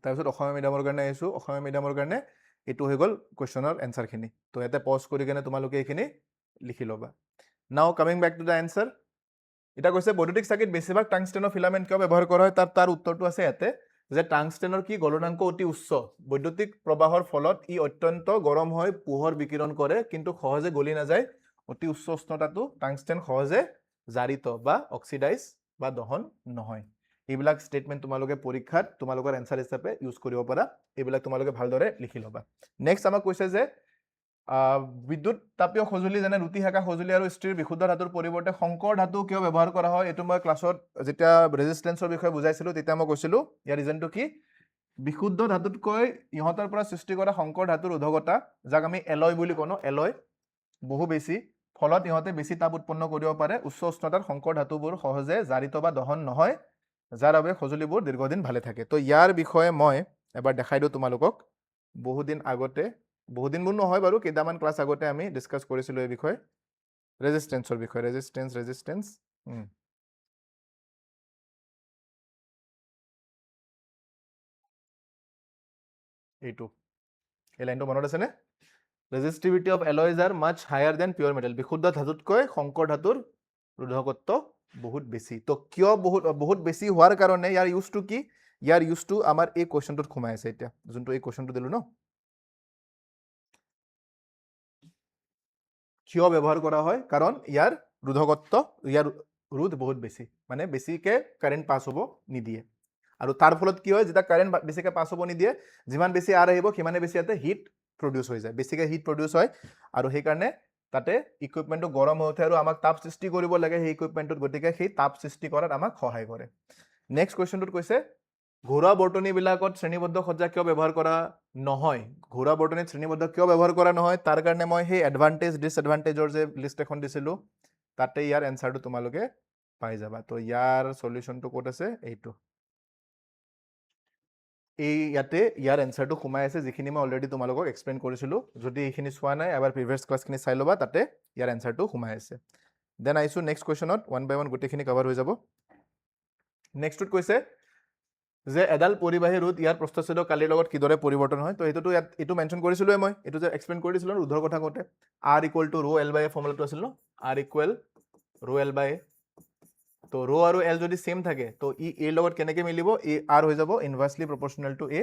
তাৰপিছত অসমীয়া মিডিয়ামৰ কাৰণে আহিছো, অসমীয়া মিডিয়ামৰ কাৰণে এইটো হৈ গ'ল কুৱেশ্যনৰ এনচাৰখিনি। তো ইয়াতে পজ কৰি কিনে তোমালোকে এইখিনি লিখি ল'বা। Now coming back to the answer. এটা কৈছে বৈদ্যুতিক চাকিত বেছিভাগ টাংষ্টেনৰ ফিলামেণ্ট কিয় ব্যৱহাৰ কৰা হয়, তাৰ উত্তৰটো আছে ইয়াতে, যে টাংষ্টেনৰ কি গলনাংক অতি উচ্চ, বৈদ্যুতিক প্ৰবাহৰ ফলত ই অত্যন্ত গৰম হৈ পোহৰ বিকিৰণ কৰে, কিন্তু সহজে গলি নাযায়। অতি উচ্চ উষ্ণতাটো টাংষ্টেন সহজে জাৰিত বা অক্সিডাইজ বা দহন নহয়। এইবিলাক স্টেটমেণ্ট তোমালোকে পৰীক্ষাত তোমালোকৰ এনচাৰ হিচাপে ইউজ কৰিব পাৰা, এইবিলাক তোমালোকে ভালদৰে লিখি ল'বা। নেক্সট আমাক কৈছে যে বিদ্যুৎ তাপীয় সঁজুলি যেনে ৰুটি সেকা সঁজুলি আৰু ষ্টীল বিশুদ্ধ ধাতুৰ পৰিৱৰ্তে সংকৰ ধাতু কিয় ব্যৱহাৰ কৰা হয়, এইটো মই ক্লাছত যেতিয়া ৰেজিষ্টেন্সৰ বিষয়ে বুজাইছিলো তেতিয়া মই কৈছিলো ইয়াৰ ৰিজনটো কি, বিশুদ্ধ ধাতুতকৈ ইহঁতৰ পৰা সৃষ্টি কৰা সংকৰ ধাতুৰ ৰোধকতা, যাক আমি এলয় বুলি কওঁ, এলয় বহু বেছি, ফলত ইহঁতে বেছি তাপ উৎপন্ন কৰিব পাৰে। উচ্চ উষ্ণতাৰ সংকৰ ধাতুবোৰ সহজে জাৰিত বা দহন নহয়, যাৰ বাবে সঁজুলিবোৰ দীৰ্ঘদিন ভালে থাকে। তো ইয়াৰ বিষয়ে মই এবাৰ দেখাই দিওঁ তোমালোকক। বহুদিন আগতে, বহুদিন মোৰ নহয় বাৰু, কেইটামান ক্লাছ আগতে আমি ডিছকাছ কৰিছিলো এই বিষয়ে, ৰেজিষ্টেন্সৰ বিষয়ে, ৰেজিষ্টেন্স এইটো, এই লাইনটো মনত আছেনে? Resistivity of alloys are much higher than pure metal, বিশুদ্ধ ধাতুতকৈ শংকৰ ধাতুৰ ৰোধকত্ব বহুত বেছি। তো কিয় বহুত বেছি হোৱাৰ কাৰণে ইয়াৰ ইউজটো কি, ইয়াৰ ইউজটো আমাৰ এই কুৱেশ্যনটোত সোমাই আছে। এতিয়া যোনটো এই কুৱেশ্যনটো দিলো ন, কিয় ব্যৱহাৰ কৰা হয়, কাৰণ ইয়াৰ ৰোধকত্ব, ইয়াৰ ৰোধ বহুত বেছি, মানে বেছিকে কাৰেণ্ট পাছ হ'ব নিদিয়ে। আৰু তাৰ ফলত কি হয়, যেতিয়া কাৰেণ্ট বেছিকে পাছ হ'ব নিদিয়ে, যিমান বেছি আৰ আহিব সিমানে বেছি ইয়াতে হিট প্ৰডিউচ হৈ যায়, বেছিকে হিট প্ৰডিউচ হয়, আৰু সেইকাৰণে তাতে ইকুইপমেণ্টটো গৰম হৈ উঠে আৰু আমাক তাপ সৃষ্টি কৰিব লাগে সেই ইকুইপমেণ্টটোত, গতিকে সেই তাপ সৃষ্টি কৰাত আমাক সহায় কৰে। নেক্সট কুৱেশ্যনটোত কৈছে ঘৰুৱা বৰ্তনীবিলাকত শ্ৰেণীবদ্ধ সজ্জা কিয় ব্যৱহাৰ কৰা নহয়, ঘৰুৱা বৰ্তনীত শ্ৰেণীবদ্ধ কিয় ব্যৱহাৰ কৰা নহয়, তাৰ কাৰণে মই সেই এডভান্টেজ ডিছএডভান্টেজৰ যে লিষ্ট এখন দিছিলো, তাতে ইয়াৰ এনচাৰটো তোমালোকে পাই যাবা। তো ইয়াৰ সলিউশনটো ক'ত আছে, এইটো এই ইয়াতে ইয়াৰ এনচাৰটো সোমাই আছে, যিখিনি মই অলৰেডি তোমালোকক এক্সপ্লেইন কৰিছিলো। যদি এইখিনি চোৱা নাই এবাৰ প্ৰিভিয়াছ ক্লাছখিনি চাই ল'বা, তাতে ইয়াৰ এনচাৰটো সোমাই আছে। দেন আহিছো নেক্সট কুৱেশ্যনত, ওৱান বাই ওৱান গোটেইখিনি কভাৰ হৈ যাব। নেক্সটটোত কৈছে যে এডাল পৰিবাহী ৰোধ ইয়াৰ প্ৰস্থচ্ছেদক কালিৰ লগত কিদৰে পৰিৱৰ্তন হয়। তো এইটোতো ইয়াত এইটো মেনশ্যন কৰিছিলোৱে মই, এইটো যে এক্সপ্লেইন কৰি দিছিলো ৰোধৰ কথা কওঁতে, আৰ ইকুৱেল টু ৰ' এল বাই এ ফৰ্মুলাটো আছিল ন, আৰ ইকুৱেল ৰ' এল বাই এ। তো ৰ' আৰু এল যদি সেম থাকে তো ই এৰ লগত কেনেকৈ মিলিব, এ আৰ হৈ যাব ইনভাৰ্চলি প্ৰপৰ্চনেল টু এ।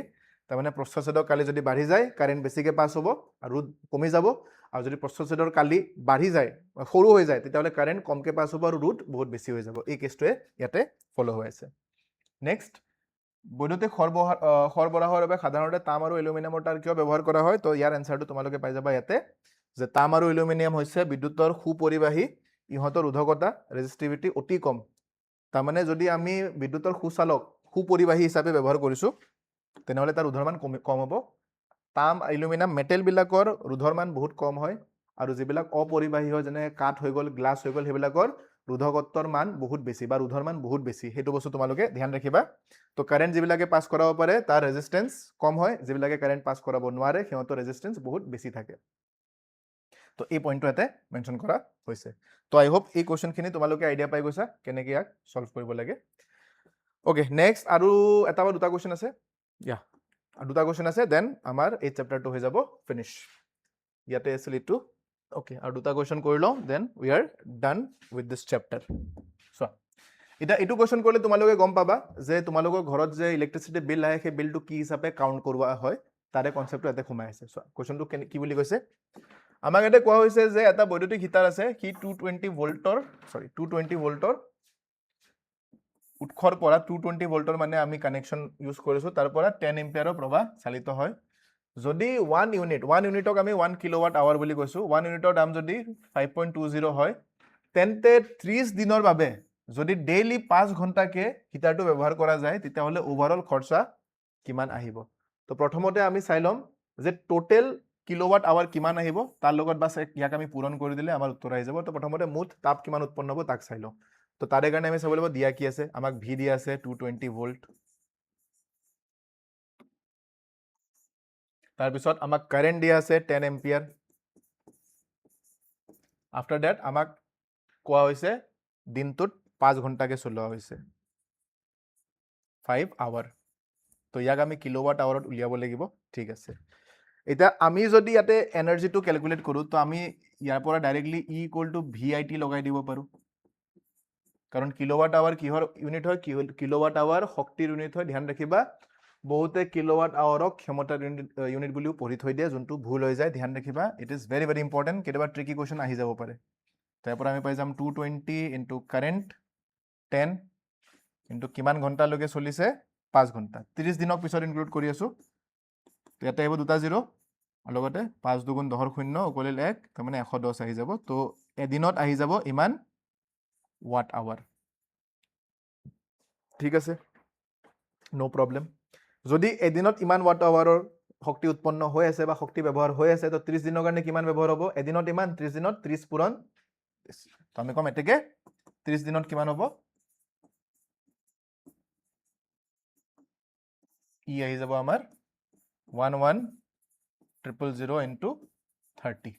তাৰমানে প্ৰস্থচ্ছেদৰ কালি যদি বাঢ়ি যায় কাৰেণ্ট বেছিকৈ পাছ হ'ব আৰু ৰোধ কমি যাব, আৰু যদি প্ৰস্থচ্ছেদৰ কালি বাঢ়ি যায় সৰু হৈ যায় তেতিয়াহ'লে কাৰেণ্ট কমকৈ পাছ হ'ব আৰু ৰোধ বহুত বেছি হৈ যাব। এই কেছটোৱে ইয়াতে ফ'ল' হৈ আছে। নেক্সট, বৈদ্যুতিক সৰবৰাহৰ বাবে সাধাৰণতে তাম আৰু এলুমিনিয়ামৰ তাঁৰ কিয় ব্যৱহাৰ কৰা হয়। তো ইয়াৰ এনচাৰটো তোমালোকে পাই যাবা ইয়াতে, যে তাম আৰু এলুমিনিয়াম হৈছে বিদ্যুতৰ সুপৰিবাহী, ইহঁতৰ ৰোধকতা ৰেজিষ্টিভিটি অতি কম। তাৰমানে যদি আমি বিদ্যুতৰ সুপৰিবাহী হিচাপে ব্যৱহাৰ কৰিছোঁ তেনেহ'লে তাৰ ৰোধৰ মান কম হ'ব। তাম এলুমিনিয়াম মেটেলবিলাকৰ ৰোধৰ মান বহুত কম হয়, আৰু যিবিলাক অপৰিবাহী হয় যেনে কাঠ হৈ গ'ল, গ্লাছ হৈ গ'ল, সেইবিলাকৰ ৰোধকত্বৰ মান বহুত বেছি বা ৰোধৰ মান বহুত বেছি। সেইটো বস্তু তোমালোকে ধ্যান ৰাখিবা। তো কাৰেণ্ট যিবিলাকে পাছ কৰাব পাৰে তাৰ ৰেজিষ্টেন্স কম হয়, যিবিলাকে কাৰেণ্ট পাছ কৰাব নোৱাৰে সিহঁতৰ ৰেজিষ্টেন্স বহুত বেছি থাকে। তো এই পইণ্টটো ইয়াতে মেনশ্যন কৰা হৈছে। তো আই হোপ এই কুৱেশ্যনখিনি তোমালোকে আইডিয়া পাই গৈছা কেনেকৈ ইয়াক চল্ভ কৰিব লাগে। অ'কে, নেক্সট আৰু এটা বা দুটা কুৱেশ্যন আছে, দুটা কুৱেশ্যন আছে, দেন আমাৰ এই চেপ্টাৰটো হৈ যাব ফিনিছ। ইয়াতে আছিল এইটো। অ'কে, আৰু দুটা কুৱেশ্যন কৰি লওঁ, then we are done with this chapter. চোৱা, এতিয়া এইটো কুৱেশ্যন কৰিলে তোমালোকে গম পাবা যে তোমালোকৰ ঘৰত যে ইলেক্ট্ৰিচিটি বিল আহে সেই বিলটো কি হিচাপে কাউণ্ট কৰোৱা হয়, তাৰে কনচেপ্টটো ইয়াতে সোমাই আছে। চোৱা, কুৱেশ্যনটো কি বুলি কৈছে, আমাক ইয়াতে কোৱা হৈছে যে এটা বৈদ্যুতিক হিটাৰ আছে, সি 220 ভোল্টৰ উৎসৰ পৰা 220 ভোল্টৰ মানে আমি কানেকশ্যন ইউজ কৰিছোঁ, তাৰ পৰা 10 এম্পিয়াৰৰ প্ৰবাহ চালিত হয়। যদি 1 ইউনিটক আমি 1 কিলোৱাট আৱাৰ বুলি কৈছোঁ, 1 ইউনিটৰ দাম যদি 5.20 হয়, তেন্তে 30 দিনৰ বাবে যদি ডেইলি 5 ঘণ্টাকে হিটাৰটো ব্যৱহাৰ কৰা যায় তেতিয়াহ'লে অভাৰঅল খৰচা কিমান আহিব। তো প্ৰথমতে আমি চাই ল'ম যে টোটেল কিলোৱাট আৱাৰ কিমান আহিব তাৰ লগত বাছ ইয়াক আমি পূৰণ কৰি দিলে আমাৰ উত্তৰ আহি যাব তো প্ৰথমতে মুঠ তাপ কিমান উৎপন্ন হ'ব তাক চাই লওঁ তো তাৰে কাৰণে আমি চাব লাগিব দিয়া কি আছে আমাক ভি দিয়া আছে 220 ভোল্ট তাৰপিছত আমাক কাৰেণ্ট দিয়া আছে 10 এম্পিয়াৰ আফটাৰ দ্যাট আমাক কোৱা হৈছে দিনটোত 5 ঘণ্টাকে চলোৱা হৈছে 5 আৱাৰ তো ইয়াক আমি কিলোৱাট আৱাৰত উলিয়াব লাগিব ঠিক আছে এতিয়া আমি যদি ইয়াতে এনাৰ্জিটো ক্যালকুলেট কৰো তো আমি ইয়াৰ পৰা ডাইৰেক্টলি ই ইকুৱেল টু ভিআইটি লগাই দিব পাৰো কাৰণ কিলোৱাট আৱাৰ কিহৰ ইউনিট হয় কিলোৱাট আৱাৰ শক্তিৰ ইউনিট হয় ধ্যান ৰাখিবা বহুতে কিলোৱাট আৱাৰক ক্ষমতাৰ ইউনিট বুলিও পঢ়ি থৈ দিয়ে যোনটো ভুল হৈ যায় ধ্যান ৰাখিবা it is very very important কেতিয়াবা ট্ৰিকি কুৱেশ্যন আহি যাব পাৰে তাৰ পৰা আমি পাই যাম 220 ইনটু কাৰেণ্ট 10 ইনটু কিমান ঘণ্টালৈকে চলিছে 5 ঘণ্টা 30 দিনক পিছত ইনক্লুড কৰি আছো ইয়াতে আহিব দুটা জিৰ' লগতে 5 দুগুণ 10 শূন্য উকলিল 1 তাৰমানে 110 আহি যাব তো এদিনত আহি যাব ইমান ওয়াট আৱাৰ ঠিক আছে নো প্ৰবলেম যদি এদিনত ইমান ওয়াট আৱাৰৰ শক্তি উৎপন্ন হৈ আছে বা শক্তি ব্যৱহাৰ হৈ আছে তো 30 দিনৰ কাৰণে কিমান ব্যৱহাৰ হ'ব এদিনত ইমান 30 দিনত 30 পূৰণ তো আমি কম এতেকে 30 দিনত কিমান হ'ব ই আহি যাব আমাৰ 11,000 into 30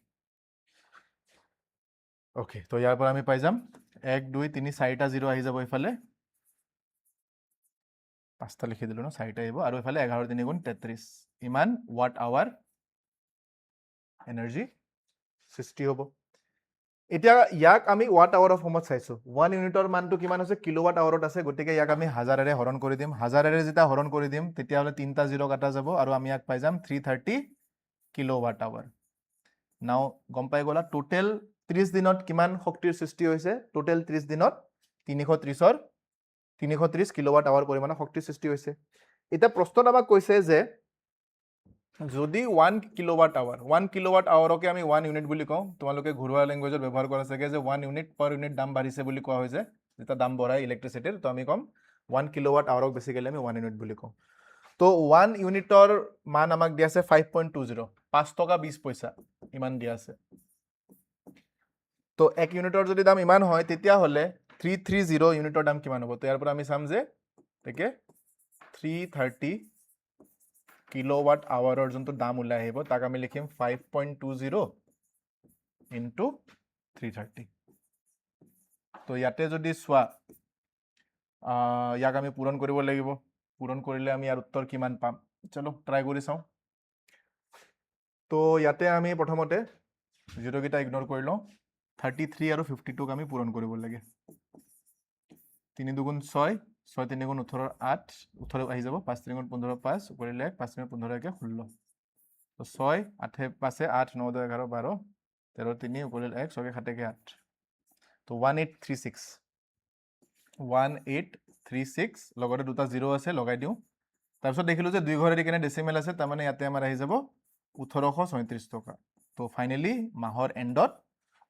ওকে তো ইয়াৰ পৰা আমি পাই যাম 1 2 3 4টা জিৰ' আহি যাব ইফালে 5টা লিখি দিলো ন 4টা আহিব আৰু ইফালে 11 3 গুণ 33 ইমান ওয়াট আৱাৰ এনাৰ্জি সৃষ্টি হ'ব এতিয়া ইয়াক আমি ওয়াট আৱাৰ অফ ফৰ্মত চাইছো 1 ইউনিটৰ মানটো কিমান আছে কিলোৱাট আৱাৰত আছে গতিকে ইয়াক আমি হাজাৰেৰে হৰণ কৰি দিম হাজাৰেৰে যেতিয়া হৰণ কৰি দিম তেতিয়াহ'লে 3টা জিৰ' কাটা যাব আৰু আমি ইয়াক পাই যাম 330 কিলোৱাট আৱাৰ নাও গম পাই গলা টোটেল 30 দিনত কিমান শক্তিৰ সৃষ্টি হৈছে টোটেল 30 দিনত 330 কিলোৱাট আৱাৰ পৰিমাণৰ শক্তিৰ সৃষ্টি হৈছে এটা প্ৰশ্নত আমাক কৈছে যে যদি 1 কিলোৱাট আৱাৰকে আমি 1 ইউনিট বুলি কওঁ তোমালোকে ঘৰুৱা ল্যাঙ্গুৱেজত ব্যৱহাৰ কৰা থাকে যে 1 ইউনিট পাৰ ইউনিট দাম বাঢ়িছে বুলি কোৱা হৈছে যেটা দাম বঢ়াই ইলেক্ট্ৰিচিটিৰ তো আমি কম 1 কিলোৱাট আৱাৰক বেসিক্যালি আমি 1 ইউনিট বুলি কওঁ তো 1 ইউনিটৰ মান আমাক দিয়া আছে 5.20 5 টকা 20 পইচা ইমান দিয়া আছে তো 1 ইউনিটৰ যদি দাম ইমান হয় তেতিয়া হলে 330 ইউনিটৰ দাম কিমান হ'ব তো ইয়াৰ পৰা আমি চাম যে তাকে 330 কিলোৱাট আৱাৰৰ যোনটো দাম ওলাই আহিব তাক আমি লিখিম 5.20 ইনটু 330 তো ইয়াতে যদি চোৱা ইয়াক আমি পূৰণ কৰিব লাগিব পূৰণ কৰিলে আমি ইয়াৰ উত্তৰ কিমান পাম চলো ট্ৰাই কৰি চাওঁ তো ইয়াতে আমি প্ৰথমতে জিৰ' কেইটা ইগনোৰ কৰি লওঁ 33 আৰু 52 ক আমি পূৰণ কৰিব লাগে 3 দুগুণ 6 6 3 গুণ 18 8 18 আহি যাব 5 3 গুণ 15 5 কৰিলে 5 3 15 কে 16 তো 6 8 5 8 9 10 11 12 13 3 কৰিলে 1 6 7 8 তো 1836 লগতে দুটা জিৰ' আছে লগাই দিওঁ তাৰপিছত দেখিলো যে দুই ঘৰেদি কেনে ডেচিমেল আছে তাৰমানে ইয়াতে আমাৰ আহি যাব 1836 টকা তো ফাইনেলি মাহৰ এণ্ডত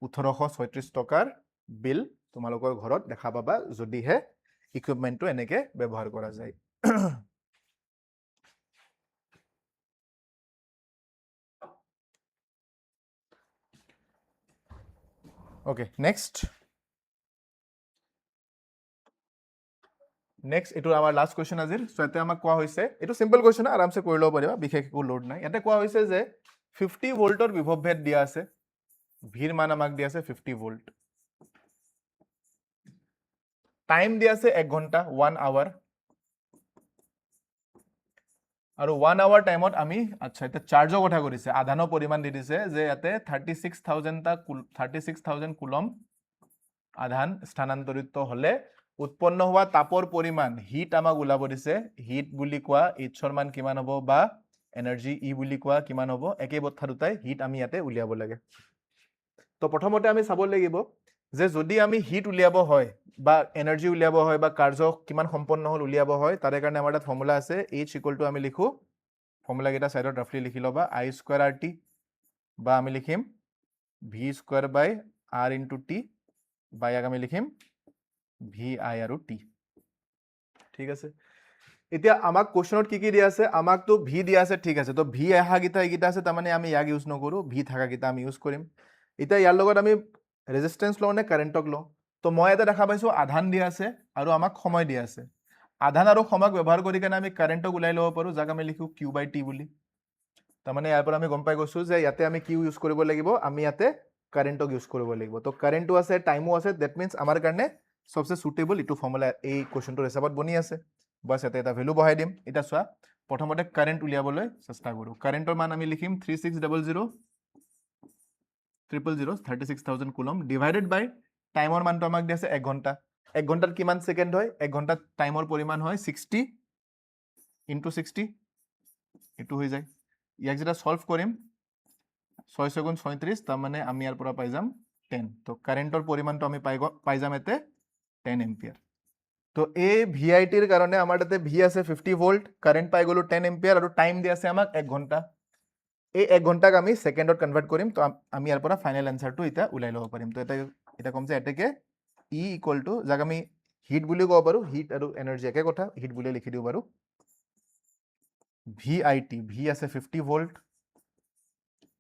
1836 টকাৰ বিল তোমালোকৰ ঘৰত দেখা পাবা যদিহে ইকুইপমেন্টটো এনেকে ব্যৱহাৰ কৰা যায় ওকে নেক্সট এটো আমাৰ লাষ্ট কোৱেশ্চন আজিৰ সো এতে আমাক কোৱা হৈছে এটো সিম্পল কোৱেশ্চন আৰামসে কৰি লব পাৰিবা বিশেষ একো লোড নাই এতে কোৱা হৈছে যে 50 ভোল্টৰ বিভৱ ভেদ দিয়া আছে ভিৰ মান আমাক দিয়া আছে 50 ভোল্ট টাইম দিয়া আছে 1 ঘন্টা 1 আৱাৰ আৰু 1 আৱাৰ টাইমত আমি আচ্ছা এটা চাৰ্জৰ কথা কৰিছে আধানৰ পৰিমাণ দি দিছে যে ইয়াতে 36000 কুলম আধান স্থানান্তৰিত হলে উৎপন্ন হোৱা তাপৰ পৰিমাণ হিট আমাক ওলাব দিছে হিট বুলি কোৱা এইচৰ মান কিমান হ'ব বা এনাৰ্জি ই বুলি কোৱা কিমান হ'ব একে বথা দুটাই হিট আমি ইয়াতে উলিয়াব লাগে তো প্ৰথমতে আমি চাব লাগিব যে যদি আমি হিট উলিয়াব হয় বা এনাৰ্জি উলিয়াব হয় বা কাৰ্য কিমান সম্পন্ন হল উলিয়াব হয় তাৰে কাৰণে আমাৰ এটা ফৰ্মুলা আছে h = আমি লিখো ফৰ্মুলা কেইটা সাইডত ৰাফলি লিখি লবা i² rt বা আমি লিখিম v² r * t বা ইয়াক আমি লিখিম vi আৰু t ঠিক আছে এতিয়া আমাক কোৱেশ্যনত কি দিয়া আছে আমাকতো ভি দিয়া আছে ঠিক আছে তো ভি আহাগিটা এইগিটা আছে তাৰমানে আমি ইয়াক ইউজ নকৰো ভি থাকাগিটা আমি ইউজ কৰিম এতিয়া ইয়াৰ লগত আমি ৰেজিষ্টেন্স লওঁ নে কাৰেণ্টক লওঁ তো মই এটা দেখা পাইছো আধান দিয়া আছে আৰু আমাক সময় দিয়া আছে আধান আৰু সময়ক ব্যৱহাৰ কৰি কেনে আমি কাৰেণ্টক ওলাই ল'ব পাৰো যাক আমি লিখো কিউ বাই টি বুলি তাৰমানে ইয়াৰ পৰা আমি গম পাই গৈছো যে ইয়াতে আমি কিউ ইউজ কৰিব লাগিব আমি ইয়াতে কাৰেণ্টক ইউজ কৰিব লাগিব তো কাৰেণ্টটো আছে টাইমো আছে দ্যাট মিন্স আমাৰ কাৰণে সবচে সুটেবল ইটো ফৰ্মুলা এই কোৱেশ্যনটোৰ হিচাপত বনি আছে বাস ইয়াতে এটা ভ্যালু বহাই দিম এটা চোৱা প্ৰথমতে কাৰেণ্ট উলিয়াবলৈ চেষ্টা কৰো কাৰেণ্টৰ মান আমি লিখিম 3600 36,000 কুলম ডিভাইডেড বাই টাইমৰ মানটো আমাক দিছে 1 ঘণ্টা 1 ঘণ্টাত কিমান সেকেন্ড হয় 1 ঘণ্টাত টাইমৰ পৰিমাণ হয় 60 ইনটু 60 এটো হৈ যায় ইয়াক যেটা সলভ কৰিম 6 গুণ 36 তাৰ মানে আমি ইয়াৰ পৰা পাই যাম 10 তো কাৰেণ্টৰ পৰিমাণটো আমি পাই যাম এতে 10 এম্পিয়াৰ তো এই ভিআইটিৰ কাৰণে আমাৰ তাতে ভি আছে 50 ভোল্ট কাৰেণ্ট পাই গলো 10 এম্পিয়াৰ আৰু টাইম দি আছে আমাক 1 ঘণ্টা এই 1 ঘণ্টাক আমি সেকেন্ডত কনভার্ট কৰিম তো আমি ইয়াৰ পৰা ফাইনাল আনসাৰটো এটা উলাই ল'ব পাৰিম তো এটা কম যে এটাকে ই ইকুয়াল টু যাক আমি হিট বুলি ক'ব পাৰো হিট আৰু এনাৰ্জি একে কথা হিট বুলি লিখি দিও বাৰু ভিআইটি ভি আছে 50 ভোল্ট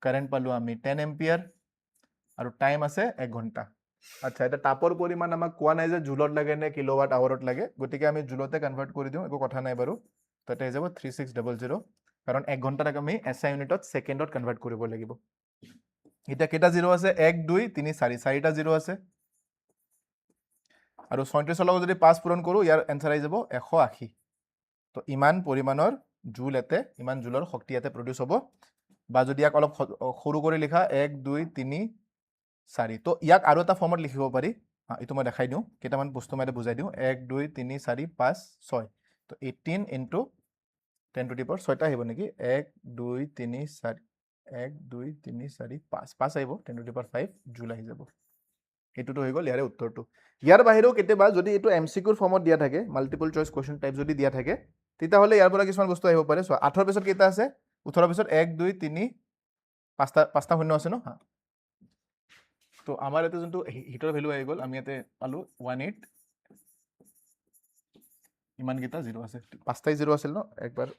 কাৰেন্ট পালো আমি 10 এম্পিয়াৰ আৰু টাইম আছে 1 ঘণ্টা আচ্ছা এটা তাপৰ পৰিমাণ আমাক কোৱা নাই যে জুলত লাগে নে কিলোৱাট আৱাৰত লাগে গতিকে আমি জুলতে কনভাৰ্ট কৰি দিও একো কথা নাই বাৰু তাতে হৈ যাব 3600 কাৰণ 1 ঘণ্টাক আমি এসআই ইউনিটত সেকেন্ডত কনভাৰ্ট কৰিব লাগিব এটা কেটা জিৰো আছে 1 2 3 4 চাৰিটা জিৰো আছে আৰু 37 লগত যদি 5 পূৰণ কৰো ইয়াৰ আনসাৰ আহি যাব 180 তো ইমান পৰিমাণৰ জুল এতে ইমান জুলৰ শক্তি এতে প্ৰডিউস হ'ব বা যদি ইয়াক অলপ সৰু কৰি লিখা 1 2 3 4 তো ইয়াক আৰু এটা ফৰ্মত লিখিব পাৰি এটো মই দেখাই দিও কেটামান বস্তু মই বুজাই দিও 1 2 3 4 5 6 তো 18 ইনটু 10 টু দি পাৱাৰ 6টা আহিব নেকি 1 2 3 4 1 2 3 4 5 5 আহিব 10 টু দি পাৱাৰ 5 জুল আহি যাব এটোটো হৈ গল ইয়াৰে উত্তৰটো ইয়াৰ বাহিৰেও কেতিয়াবা যদি এটো এমসিকিউৰ ফৰ্মত দিয়া থাকে মাল্টিপল চয়েস কোৱেশ্চন টাইপ যদি দিয়া থাকে তেতিয়াহলে ইয়াৰ পৰা কিছুমান বস্তু আহিব পাৰে সো 18 পিছত কেটা আছে 18 পিছত 1 2 3 পাঁচটা শূন্য আছে ন তো আমাৰ এতে যোনটো হিটৰ ভ্যালু আহি গল আমি এতে পালো 18 ইমান গিটা জিৰো আছে পাঁচটাই জিৰো আছিল ন একবাৰ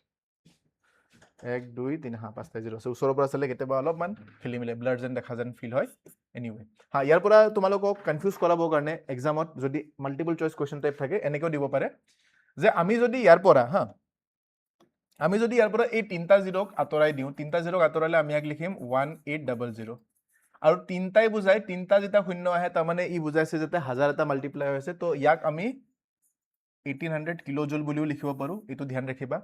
1 2 3 হা পাঁচটাই জিৰো আছে ওচৰৰ পৰা চালে কেতিয়াবা অলপমান খেলি মিলে ব্লাড যেন দেখা যেন ফিল হয় এনিৱে হা ইয়াৰ পৰা তোমালোকক কনফিউজ কৰাবৰ কাৰণে এক্সামত যদি মাল্টিপল চয়েস কোৱেশ্চন টাইপ থাকে এনেকৈ দিব পাৰে যে আমি যদি ইয়াৰ পৰা এই তিনটা জিৰোক আতৰাই দিও তিনটা জিৰোক আতৰালে আমি ইয়াক লিখিম 1800 আৰু তিনটাই বুজাই তিনটা যেটা শূন্য আহে তাৰ মানে ই বুজাইছে যেতে 1000 এটা মাল্টিপ্লাই হৈছে তো ইয়াক আমি 1800 কিলোজুল বুলিও লিখিব পাৰো এটো ধ্যান ৰাখিবা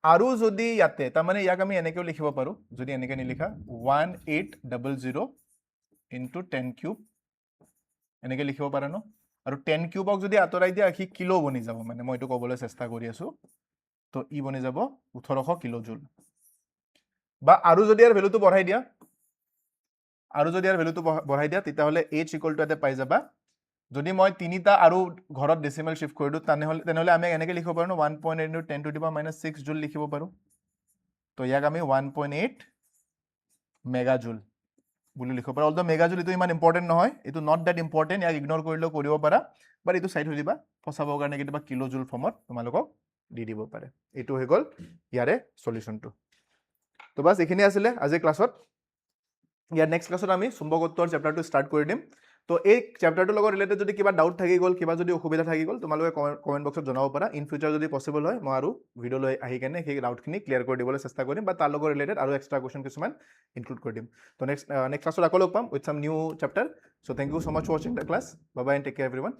আৰু যদি ইয়াতে তাৰ মানে ইয়াক আমি এনেকৈ লিখিব পাৰো যদি এনেকৈ নিলিখা 1800 ইনটু 10 কিউব এনেকৈ লিখিব পাৰা ন আৰু 10 কিউবক যদি আতৰাই দিয়া কি কিলো বনি যাব মানে মই এটো ক'বলৈ চেষ্টা কৰি আছো তো ই বনি যাব 1800 কিলোজুল বা আৰু যদি ইয়াৰ ভ্যালুটো বঢ়াই দিয়া তেতিয়াহলে h ইকুয়াল টু এতে পাই যাবা যদি মই তিনিটা আৰু ঘৰত ডেসিমেল শিফট কৰি দিও তেনেহলে আমি এনেকৈ লিখিব পাৰো 1.8 ইনটু 10 টু দি পাৱাৰ -6 জুল লিখিব পাৰো তো ইয়াক আমি 1.8 মেগাজুল বুলি লিখিব পাৰো অলদো মেগাজুল এটো ইমান ইম্পৰ্টেন্ট নহয় এটো নট দ্যাট ইম্পৰ্টেন্ট ইয়াক ইগনোৰ কৰিলেও কৰিব পাৰা বাট এটো সাইড হৈ দিবা ফসাবৰ কাৰণে কেতিয়াবা কিলোজুল ফৰ্মত তোমালোকক দি দিব পাৰে এটো হৈ গল ইয়াৰে সলিউশনটো তো বাস এখিনি আছিল আজি ক্লাছত ইয়াৰ নেক্সট ক্লাছত আমি চুম্বকত্বৰ চেপ্টাৰটো স্টাৰ্ট কৰি দিম তো এই চেপ্টাৰটোৰ লগত ৰিলেটেড যদি কিবা ডাউট থাকি গল কিবা যদি অসুবিধা থাকি গল তোমালোকে কমেন্ট বক্সত জনাব পাৰা ইন ফিউচাৰ যদি পসিবল হয় মই আৰু ভিডিও লৈ আহি কেনে সেই ডাউটখিনি ক্লিয়াৰ কৰি দিবলৈ চেষ্টা কৰিম বা তাৰ লগত ৰিলেটেড আৰু এক্সট্ৰা কোৱেশ্চন কিছুমান ইনক্লুড কৰি দিম তো নেক্সট ক্লাছত আকৌ লগ পাম with some new chapter so thank you so much for watching the class bye bye and take care এভৰিওয়ান